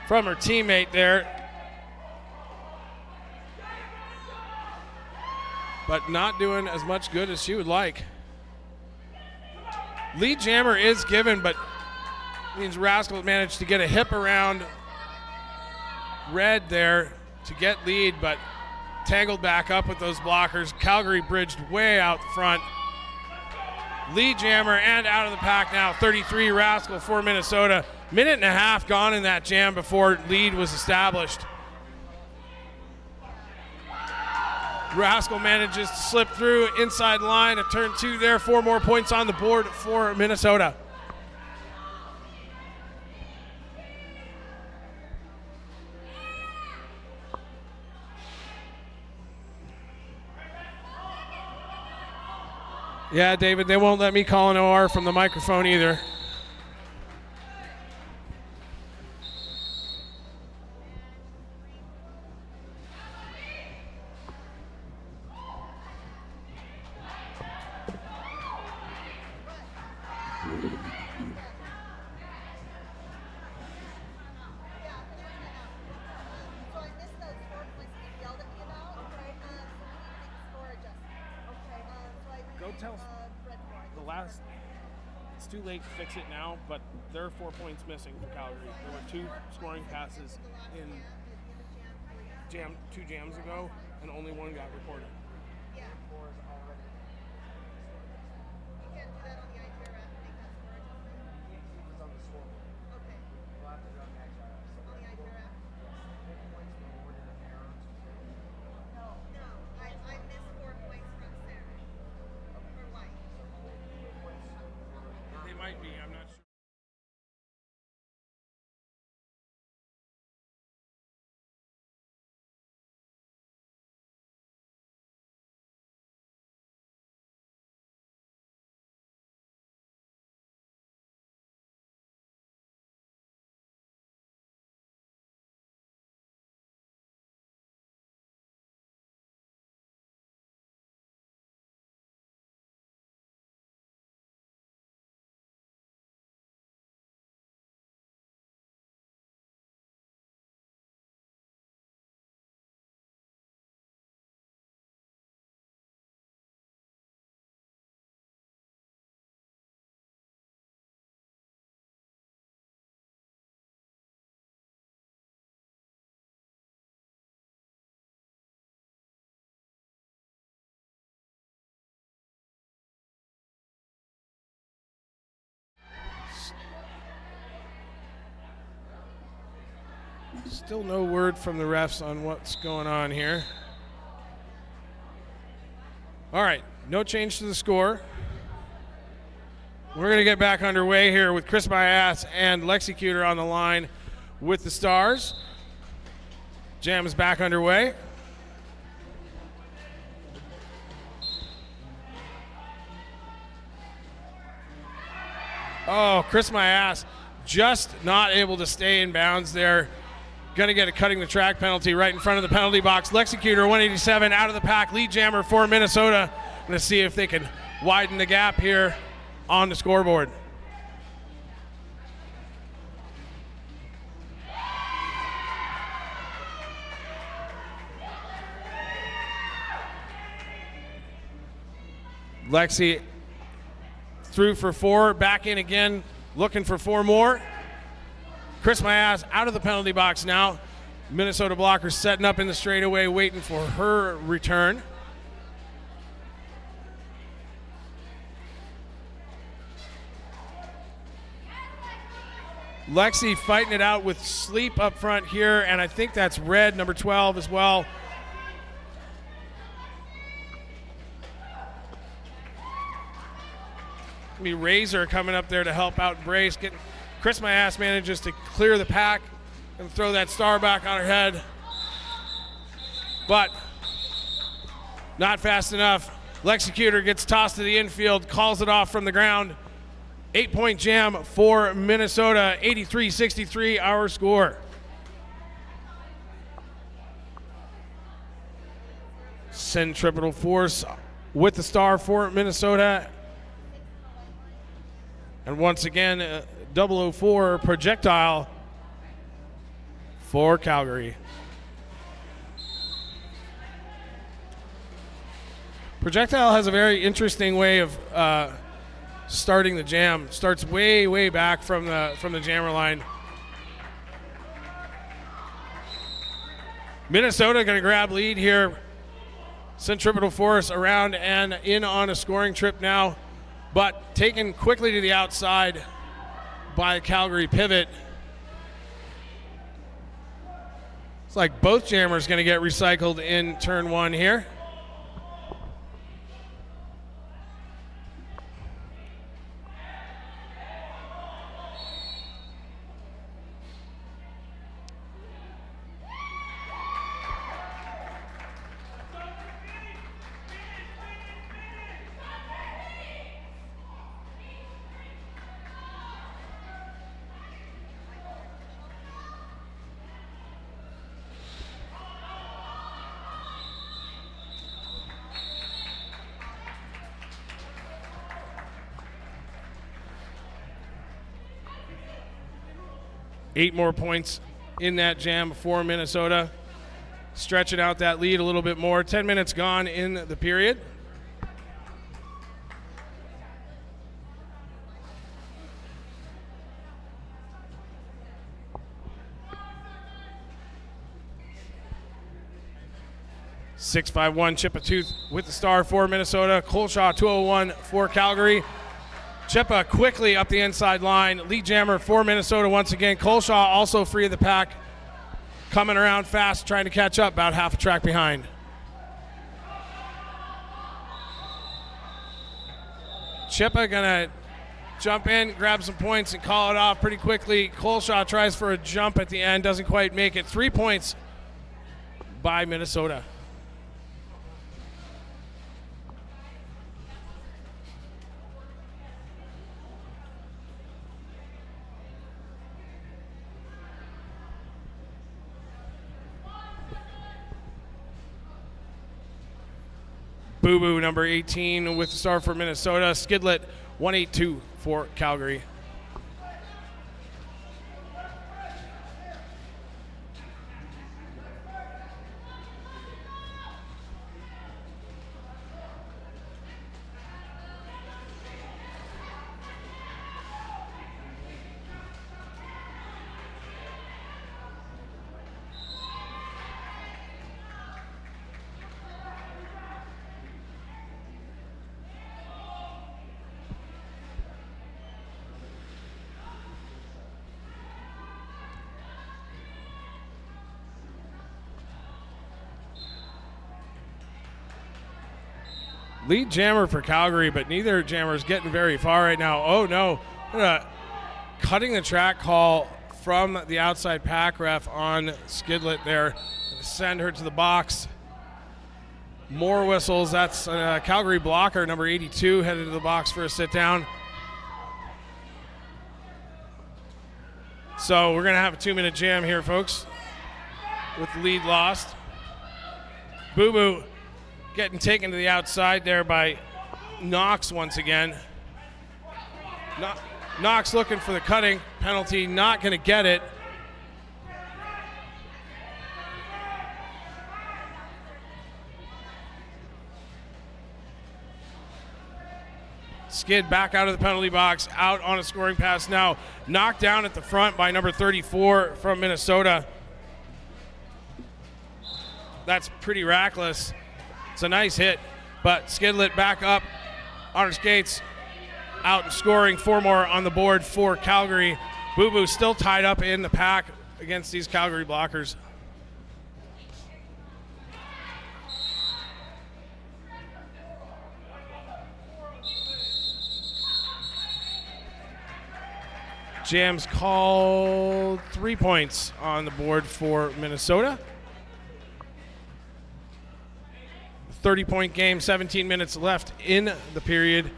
from her teammate there. But not doing as much good as she would like. Lead jammer is given, but means Rascal managed to get a hip around Red there to get lead, but tangled back up with those blockers. Calgary bridged way out front. Lead jammer and out of the pack now. 33 Rascal for Minnesota. Minute and a half gone in that jam before lead was established. Rascal manages to slip through inside line of turn 2 there. 4 more points on the board for Minnesota. Yeah, David, they won't let me call an OR from the microphone either. Go tell the last, it's too late to fix it now, but there are 4 points missing for Calgary. There were 2 scoring passes in two jams ago, and only 1 got reported. Yeah. Might be, I'm not sure. Still no word from the refs on what's going on here. All right, No change to the score. We're going to get back underway here with Chris Myas and Lexicutor on the line with the Stars. Jam is back underway. Oh, Chris Myas just not able to stay in bounds there. Going to get a cutting the track penalty right in front of the penalty box. Lexicutor 187 out of the pack. Lead jammer for Minnesota. Going to see if they can widen the gap here on the scoreboard. Lexi through for 4, back in again, looking for 4 more. Chris Myas out of the penalty box now. Minnesota blockers setting up in the straightaway, waiting for her return. Lexi fighting it out with Sleep up front here, and I think that's Red, number 12 as well. Razor coming up there to help out Brace. Chris Myas manages to clear the pack and throw that star back on her head. But not fast enough. Lexicutor gets tossed to the infield, calls it off from the ground. 8-point jam for Minnesota, 83-63 our score. Centripetal force with the star for Minnesota. And once again, 004 projectile for Calgary. Projectile has a very interesting way of starting the jam. Starts way, way back from the jammer line. Minnesota going to grab lead here. Centripetal force around and in on a scoring trip now, but taken quickly to the outside by Calgary pivot. It's like both jammers going to get recycled in turn 1 here. Eight more points in that jam for Minnesota. Stretching out that lead a little bit more. 10 minutes gone in the period. .651 Chippa-Tooth with the star for Minnesota. Colshaw 201 for Calgary. Chippa quickly up the inside line. Lead jammer for Minnesota once again. Colshaw also free of the pack. Coming around fast, trying to catch up, about half a track behind. Chippa gonna jump in, grab some points, and call it off pretty quickly. Colshaw tries for a jump at the end, doesn't quite make it. 3 points by Minnesota. Boo Boo, number 18, with the star for Minnesota. Skidlet, 182 for Calgary. Lead jammer for Calgary, but neither jammer is getting very far right now. Oh, no. Cutting the track call from the outside pack ref on Skidlet there. Send her to the box. More whistles. That's Calgary blocker, number 82, headed to the box for a sit down. So we're going to have a 2-minute jam here, folks, with the lead lost. Boo Boo getting taken to the outside there by Knox once again. Knox looking for the cutting penalty, not going to get it. Skid back out of the penalty box, out on a scoring pass now. Knocked down at the front by number 34 from Minnesota. That's pretty reckless. It's a nice hit, but Skidlet back up on her skates, out and scoring. 4 more on the board for Calgary. Boo Boo still tied up in the pack against these Calgary blockers. Jam's called 3 points on the board for Minnesota. 30-point game, 17 minutes left in the period.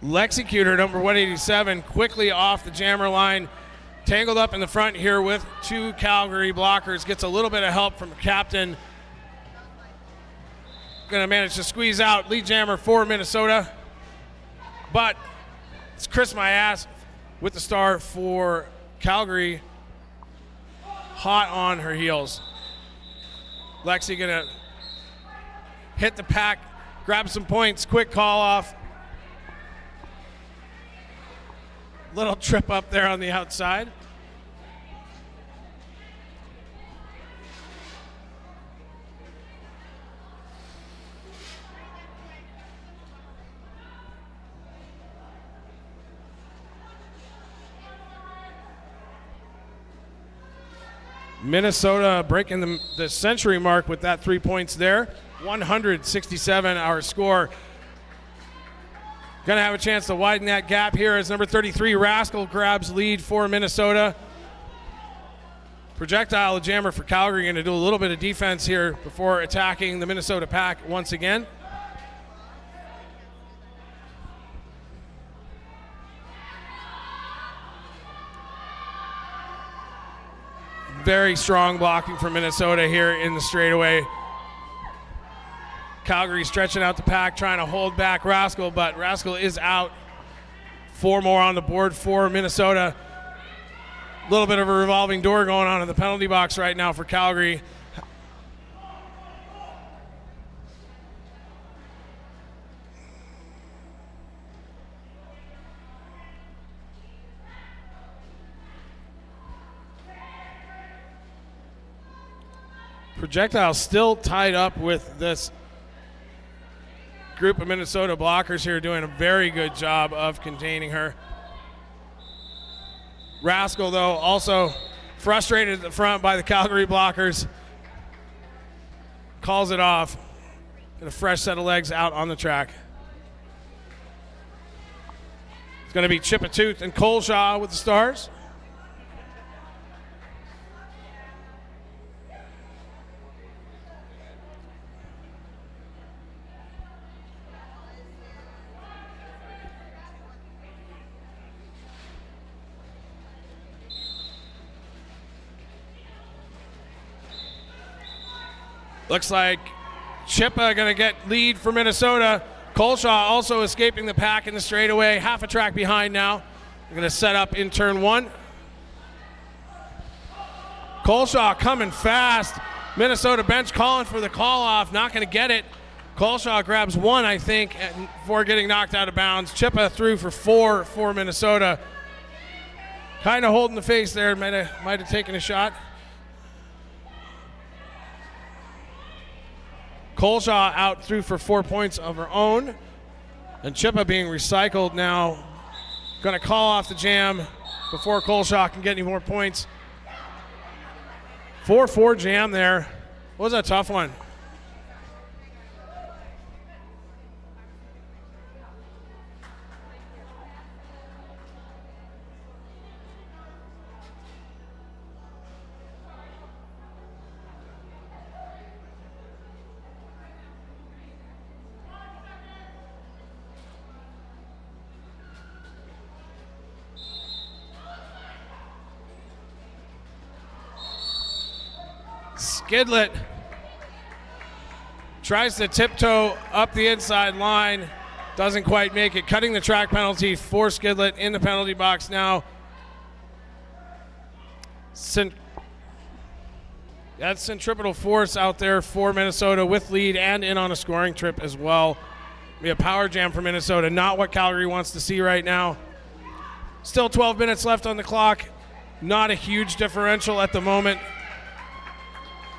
Lexicutor, number 187, quickly off the jammer line. Tangled up in the front here with 2 Calgary blockers. Gets a little bit of help from the captain. Going to manage to squeeze out lead jammer for Minnesota. But it's Chris My Ass with the star for Calgary. Hot on her heels. Lexi going to hit the pack, grab some points, quick call off. Little trip up there on the outside. Minnesota breaking the century mark with that 3 points there. 167 our score. Going to have a chance to widen that gap here as number 33, Rascal, grabs lead for Minnesota. Projectile, the jammer for Calgary, going to do a little bit of defense here before attacking the Minnesota pack once again. Very strong blocking from Minnesota here in the straightaway. Calgary stretching out the pack, trying to hold back Rascal, but Rascal is out. 4 more on the board for Minnesota. A little bit of a revolving door going on in the penalty box right now for Calgary. Projectile still tied up with this group of Minnesota blockers here, doing a very good job of containing her. Rascal, though, also frustrated at the front by the Calgary blockers. Calls it off. Get a fresh set of legs out on the track. It's going to be Chipatooth and Coleshaw with the stars. Looks like Chippa going to get lead for Minnesota. Coleshaw also escaping the pack in the straightaway. Half a track behind now. They're going to set up in turn 1. Coleshaw coming fast. Minnesota bench calling for the call off. Not going to get it. Coleshaw grabs 1, I think, before getting knocked out of bounds. Chippa through for 4 for Minnesota. Kind of holding the face there. Might have taken a shot. Colshaw out through for 4 points of her own. And Chippa being recycled now. Going to call off the jam before Colshaw can get any more points. 4-4 jam there. Was a tough one. Skidlet tries to tiptoe up the inside line, doesn't quite make it. Cutting the track penalty for Skidlet in the penalty box now. That's centripetal force out there for Minnesota with lead and in on a scoring trip as well. Be a power jam for Minnesota, not what Calgary wants to see right now. Still 12 minutes left on the clock. Not a huge differential at the moment.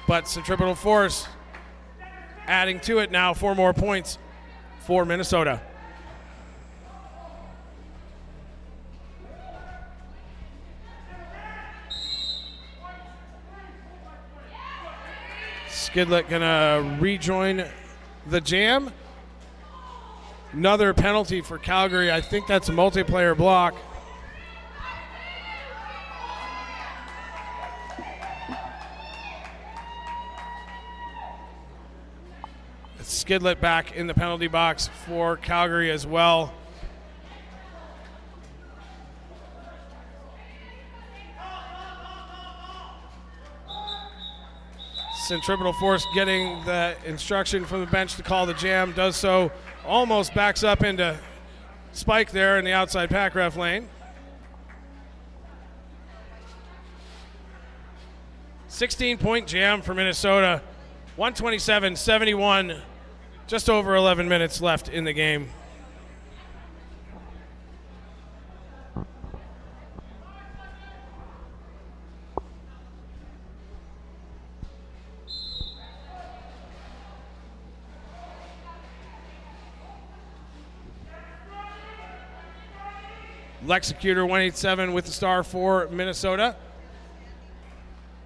But centripetal force adding to it now, 4 more points for Minnesota. Skidlet gonna rejoin the jam. Another penalty for Calgary. I think that's a multiplayer block. Skidlet back in the penalty box for Calgary as well. Centripetal force getting the instruction from the bench to call the jam, does so, almost backs up into Spike there in the outside pack ref lane. 16-point jam for Minnesota, 127-71. Just over 11 minutes left in the game. Lexicutor 187 with the star for Minnesota.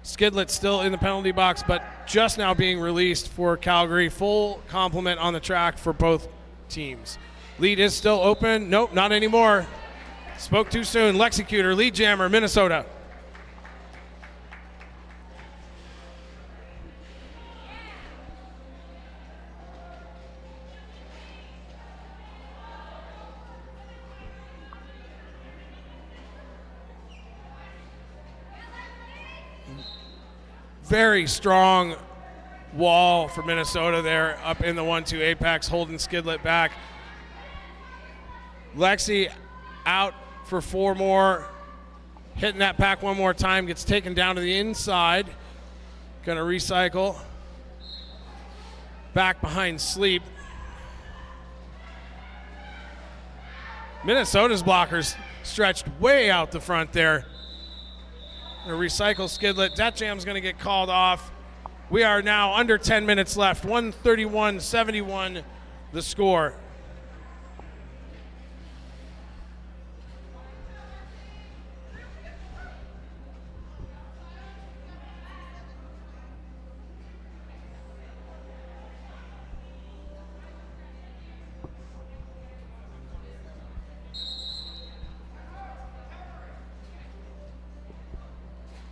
Skidlet still in the penalty box, but just now being released for Calgary. Full complement on the track for both teams. Lead is still open. Nope, not anymore. Spoke too soon. Lexicutor, lead jammer, Minnesota. Very strong wall for Minnesota there up in the 1-2 apex, holding Skidlet back. Lexi out for 4 more, hitting that pack one more time, gets taken down to the inside. Gonna recycle. Back behind Sleep. Minnesota's blockers stretched way out the front there. Gonna recycle Skidlet. That jam's gonna get called off. We are now under 10 minutes left. 131-71 the score.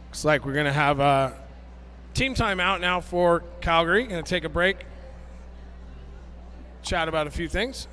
Looks like we're going to have a team timeout now for Calgary. Going to take a break, chat about a few things.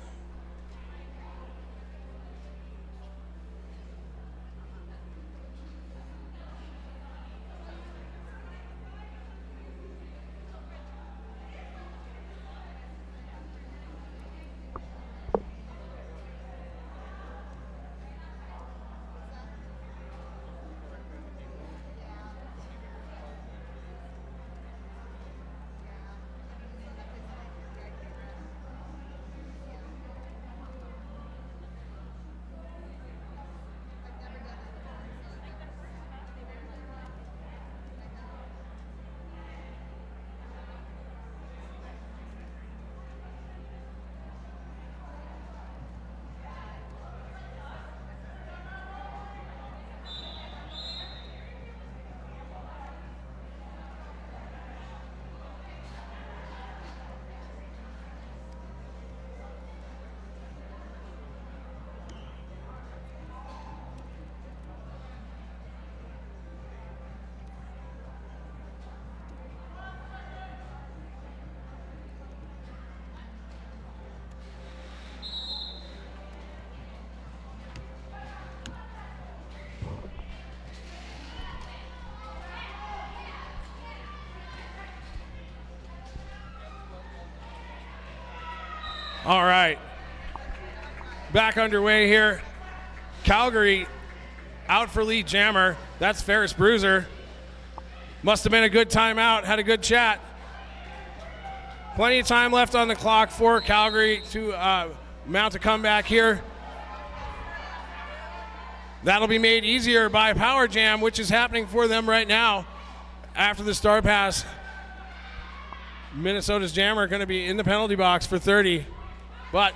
All right. Back underway here. Calgary out for lead jammer. That's Ferris Bruiser. Must have been a good timeout. Had a good chat. Plenty of time left on the clock for Calgary to mount a comeback here. That'll be made easier by Power Jam, which is happening for them right now after the star pass. Minnesota's jammer going to be in the penalty box for 30, but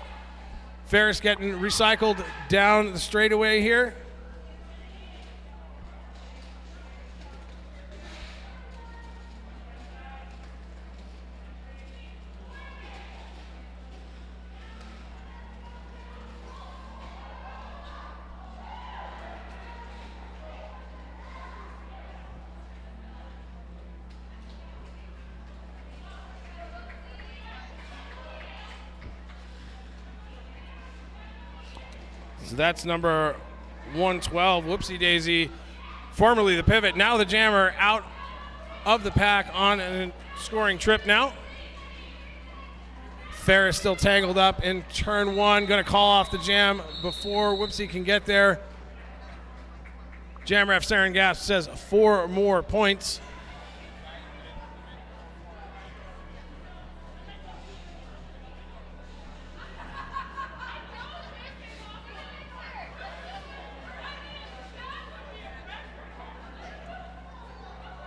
Ferris getting recycled down the straightaway here. So that's number 112, Whoopsie Daisy, formerly the pivot. Now the jammer out of the pack on a scoring trip now. Ferris still tangled up in turn one. Going to call off the jam before Whoopsie can get there. Jam ref Saren Gasp says 4 more points.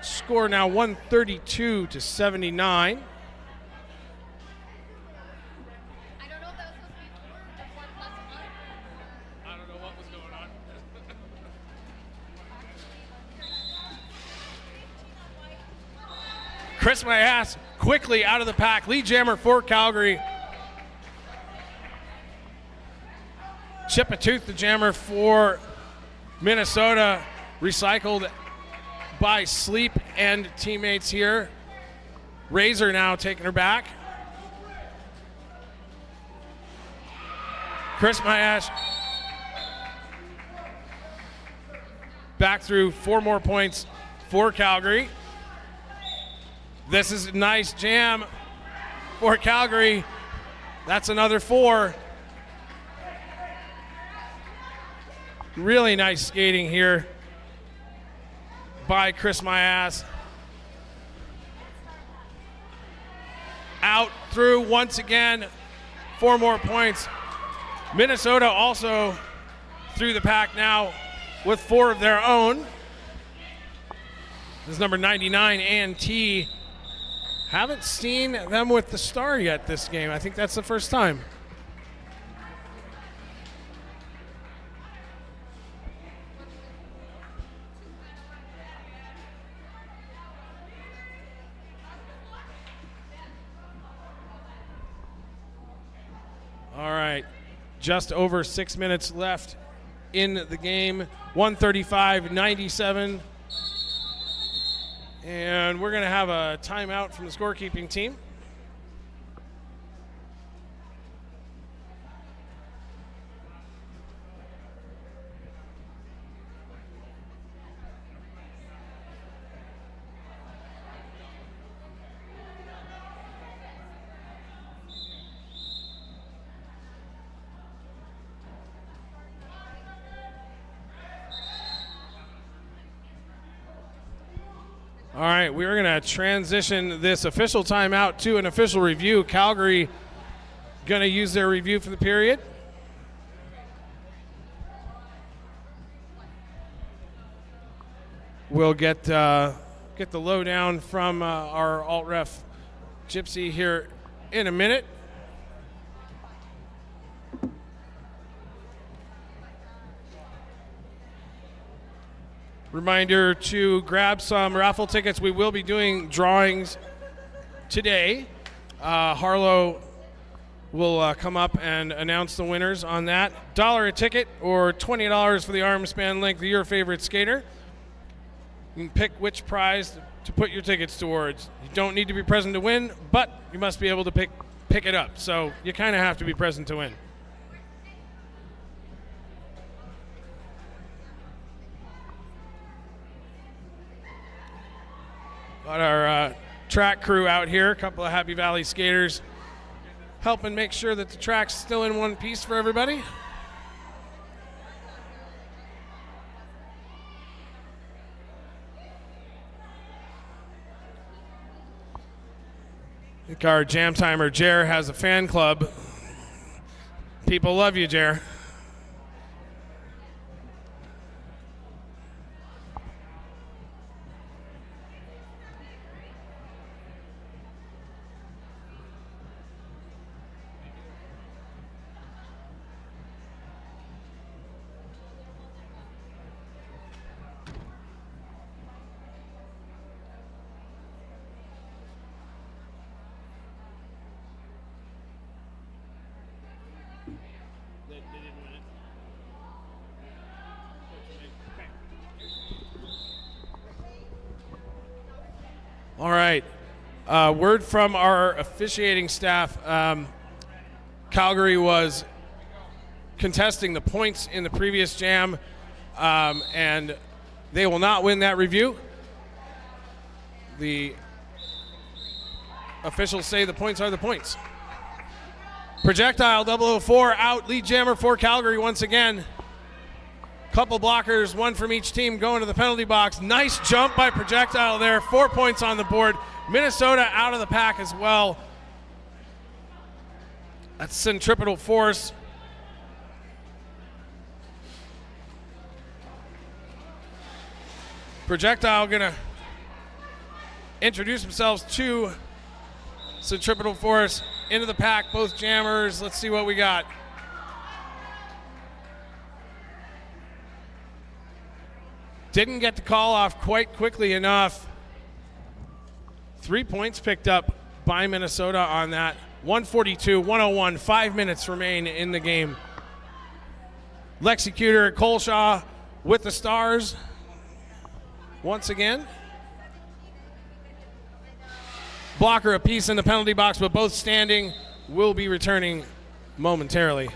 Score now 132 to 79. I don't know if that was supposed to be 4 plus 1. I don't know what was going on. Chris My Ass quickly out of the pack. Lead jammer for Calgary. Chip a Tooth, the jammer for Minnesota. Recycled by Sleep and teammates here. Razor now taking her back. Chris Mayash back through 4 more points for Calgary. This is a nice jam for Calgary. That's another 4. Really nice skating here by Chris My Ass. Out through once again, 4 more points. Minnesota also through the pack now with 4 of their own. This is number 99, Ann T. Haven't seen them with the star yet this game. I think that's the first time. All right, just over 6 minutes left in the game, 135-97. And we're gonna have a timeout from the scorekeeping team. All right, we're going to transition this official timeout to an official review. Calgary going to use their review for the period. We'll get the lowdown from our alt ref Gypsy here in a minute. Reminder to grab some raffle tickets. We will be doing drawings today. Harlow will come up and announce the winners on that. $1 a ticket or $20 for the arm span length of your favorite skater. You can pick which prize to put your tickets towards. You don't need to be present to win, but you must be able to pick it up. So you kind of have to be present to win. Got our track crew out here, a couple of Happy Valley skaters helping make sure that the track's still in one piece for everybody. I think our jam timer, Jer, has a fan club. People love you, Jer. All right. Word from our officiating staff. Calgary was contesting the points in the previous jam, and they will not win that review. The officials say the points are the points. Projectile 004 out, lead jammer for Calgary once again. Couple blockers, one from each team going to the penalty box. Nice jump by Projectile there. 4 points on the board. Minnesota out of the pack as well. That's centripetal force. Projectile gonna introduce themselves to centripetal force into the pack. Both jammers. Let's see what we got. Didn't get the call off quite quickly enough. 3 points picked up by Minnesota on that. 142-101, 5 minutes remain in the game. Lexicutor, Colshaw with the stars once again. Blocker apiece in the penalty box, but both standing, will be returning momentarily.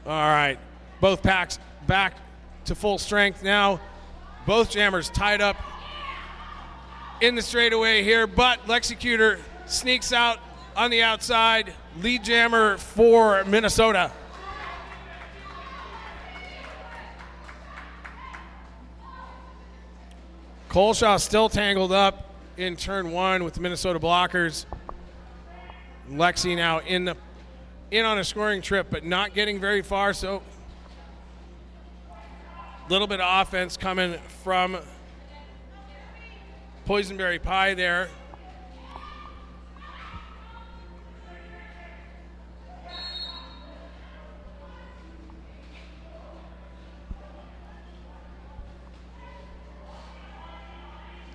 All right, both packs back to full strength now. Both jammers tied up in the straightaway here, but Lexicutor sneaks out on the outside. Lead jammer for Minnesota. Colshaw still tangled up in turn one with the Minnesota blockers. Lexi now in on a scoring trip, but not getting very far, so a little bit of offense coming from Poisonberry Pie there.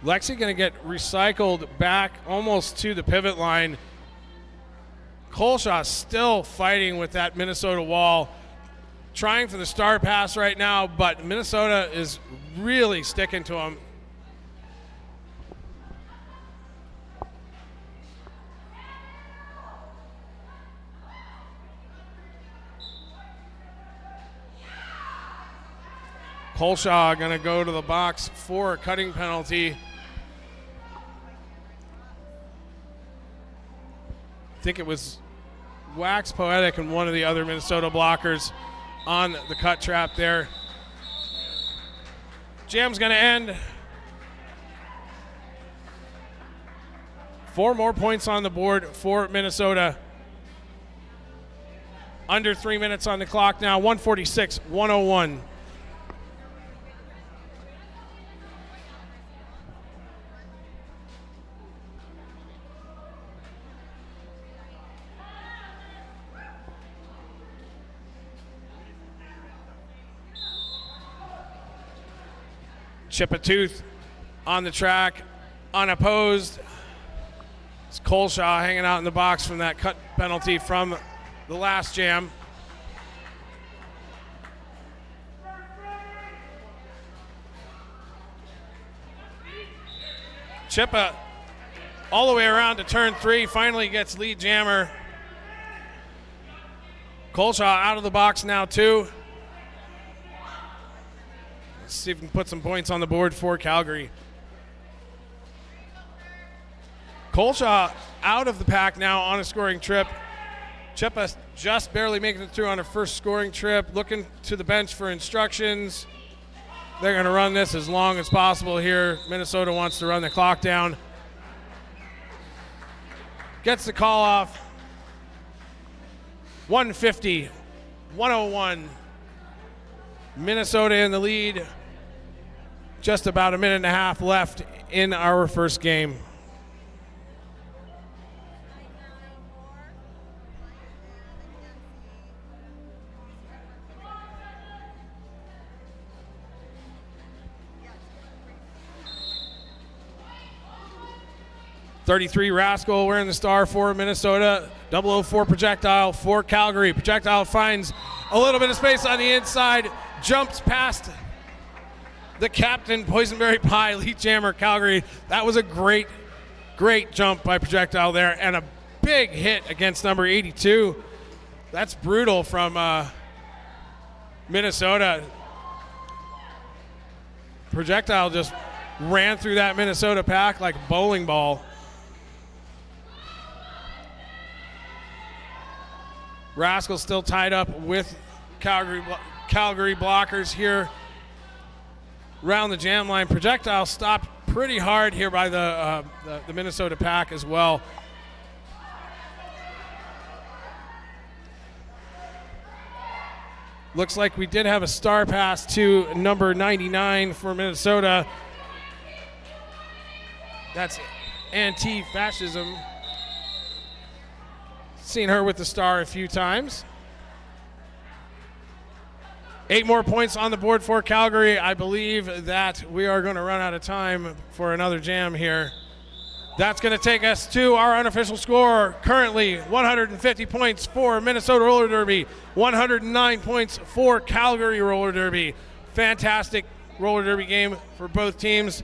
Lexi going to get recycled back almost to the pivot line. Colshaw still fighting with that Minnesota wall, trying for the star pass right now, but Minnesota is really sticking to him. Colshaw going to go to the box for a cutting penalty. I think it was Wax Poetic and one of the other Minnesota blockers on the cut trap there. Jam's going to end. 4 more points on the board for Minnesota. Under 3 minutes on the clock now, 146-101. Chip a tooth on the track, unopposed. It's Colshaw hanging out in the box from that cut penalty from the last jam. Chippa all the way around to turn 3, finally gets lead jammer. Colshaw out of the box now too. Let's see if we can put some points on the board for Calgary. Colshaw out of the pack now on a scoring trip. Chippa just barely making it through on her first scoring trip, looking to the bench for instructions. They're going to run this as long as possible here. Minnesota wants to run the clock down. Gets the call off. 150, 101. Minnesota in the lead. Just about a minute and a half left in our first game. .33 Rascal wearing the star for Minnesota. 004 projectile for Calgary. Projectile finds a little bit of space on the inside, jumps past the captain, Boysenberry Pie, Lead Jammer, Calgary. That was a great jump by projectile there, and a big hit against number 82. That's brutal from Minnesota. Projectile just ran through that Minnesota pack like a bowling ball. Rascal still tied up with Calgary blockers here around the jam line. Projectile stopped pretty hard here by the Minnesota pack as well. Looks like we did have a star pass to number 99 for Minnesota. That's anti-fascism. Seen her with the star a few times. 8 more points on the board for Calgary. I believe that we are going to run out of time for another jam here. That's going to take us to our unofficial score. Currently 150 points for Minnesota Roller Derby, 109 points for Calgary Roller Derby. Fantastic roller derby game for both teams.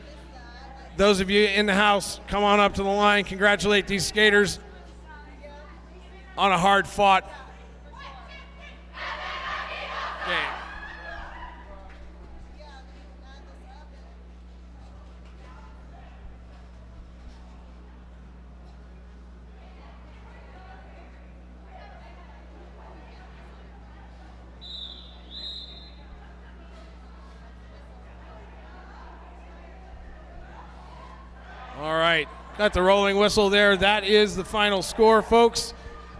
Those of you in the house, come on up to the line. Congratulate these skaters on a hard-fought game. All right, got the rolling whistle there. That is the final score, folks.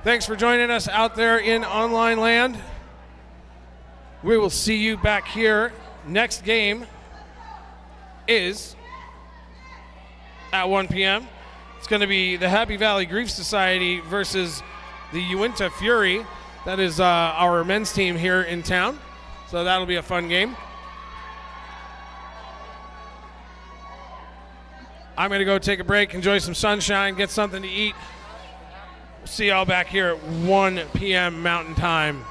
Thanks for joining us out there in online land. We will see you back here. Next game is at 1 p.m. It's going to be the Happy Valley Grief Society versus the Uinta Fury. That is our men's team here in town. So that'll be a fun game. I'm going to go take a break, enjoy some sunshine, get something to eat. See y'all back here at 1 p.m. Mountain Time.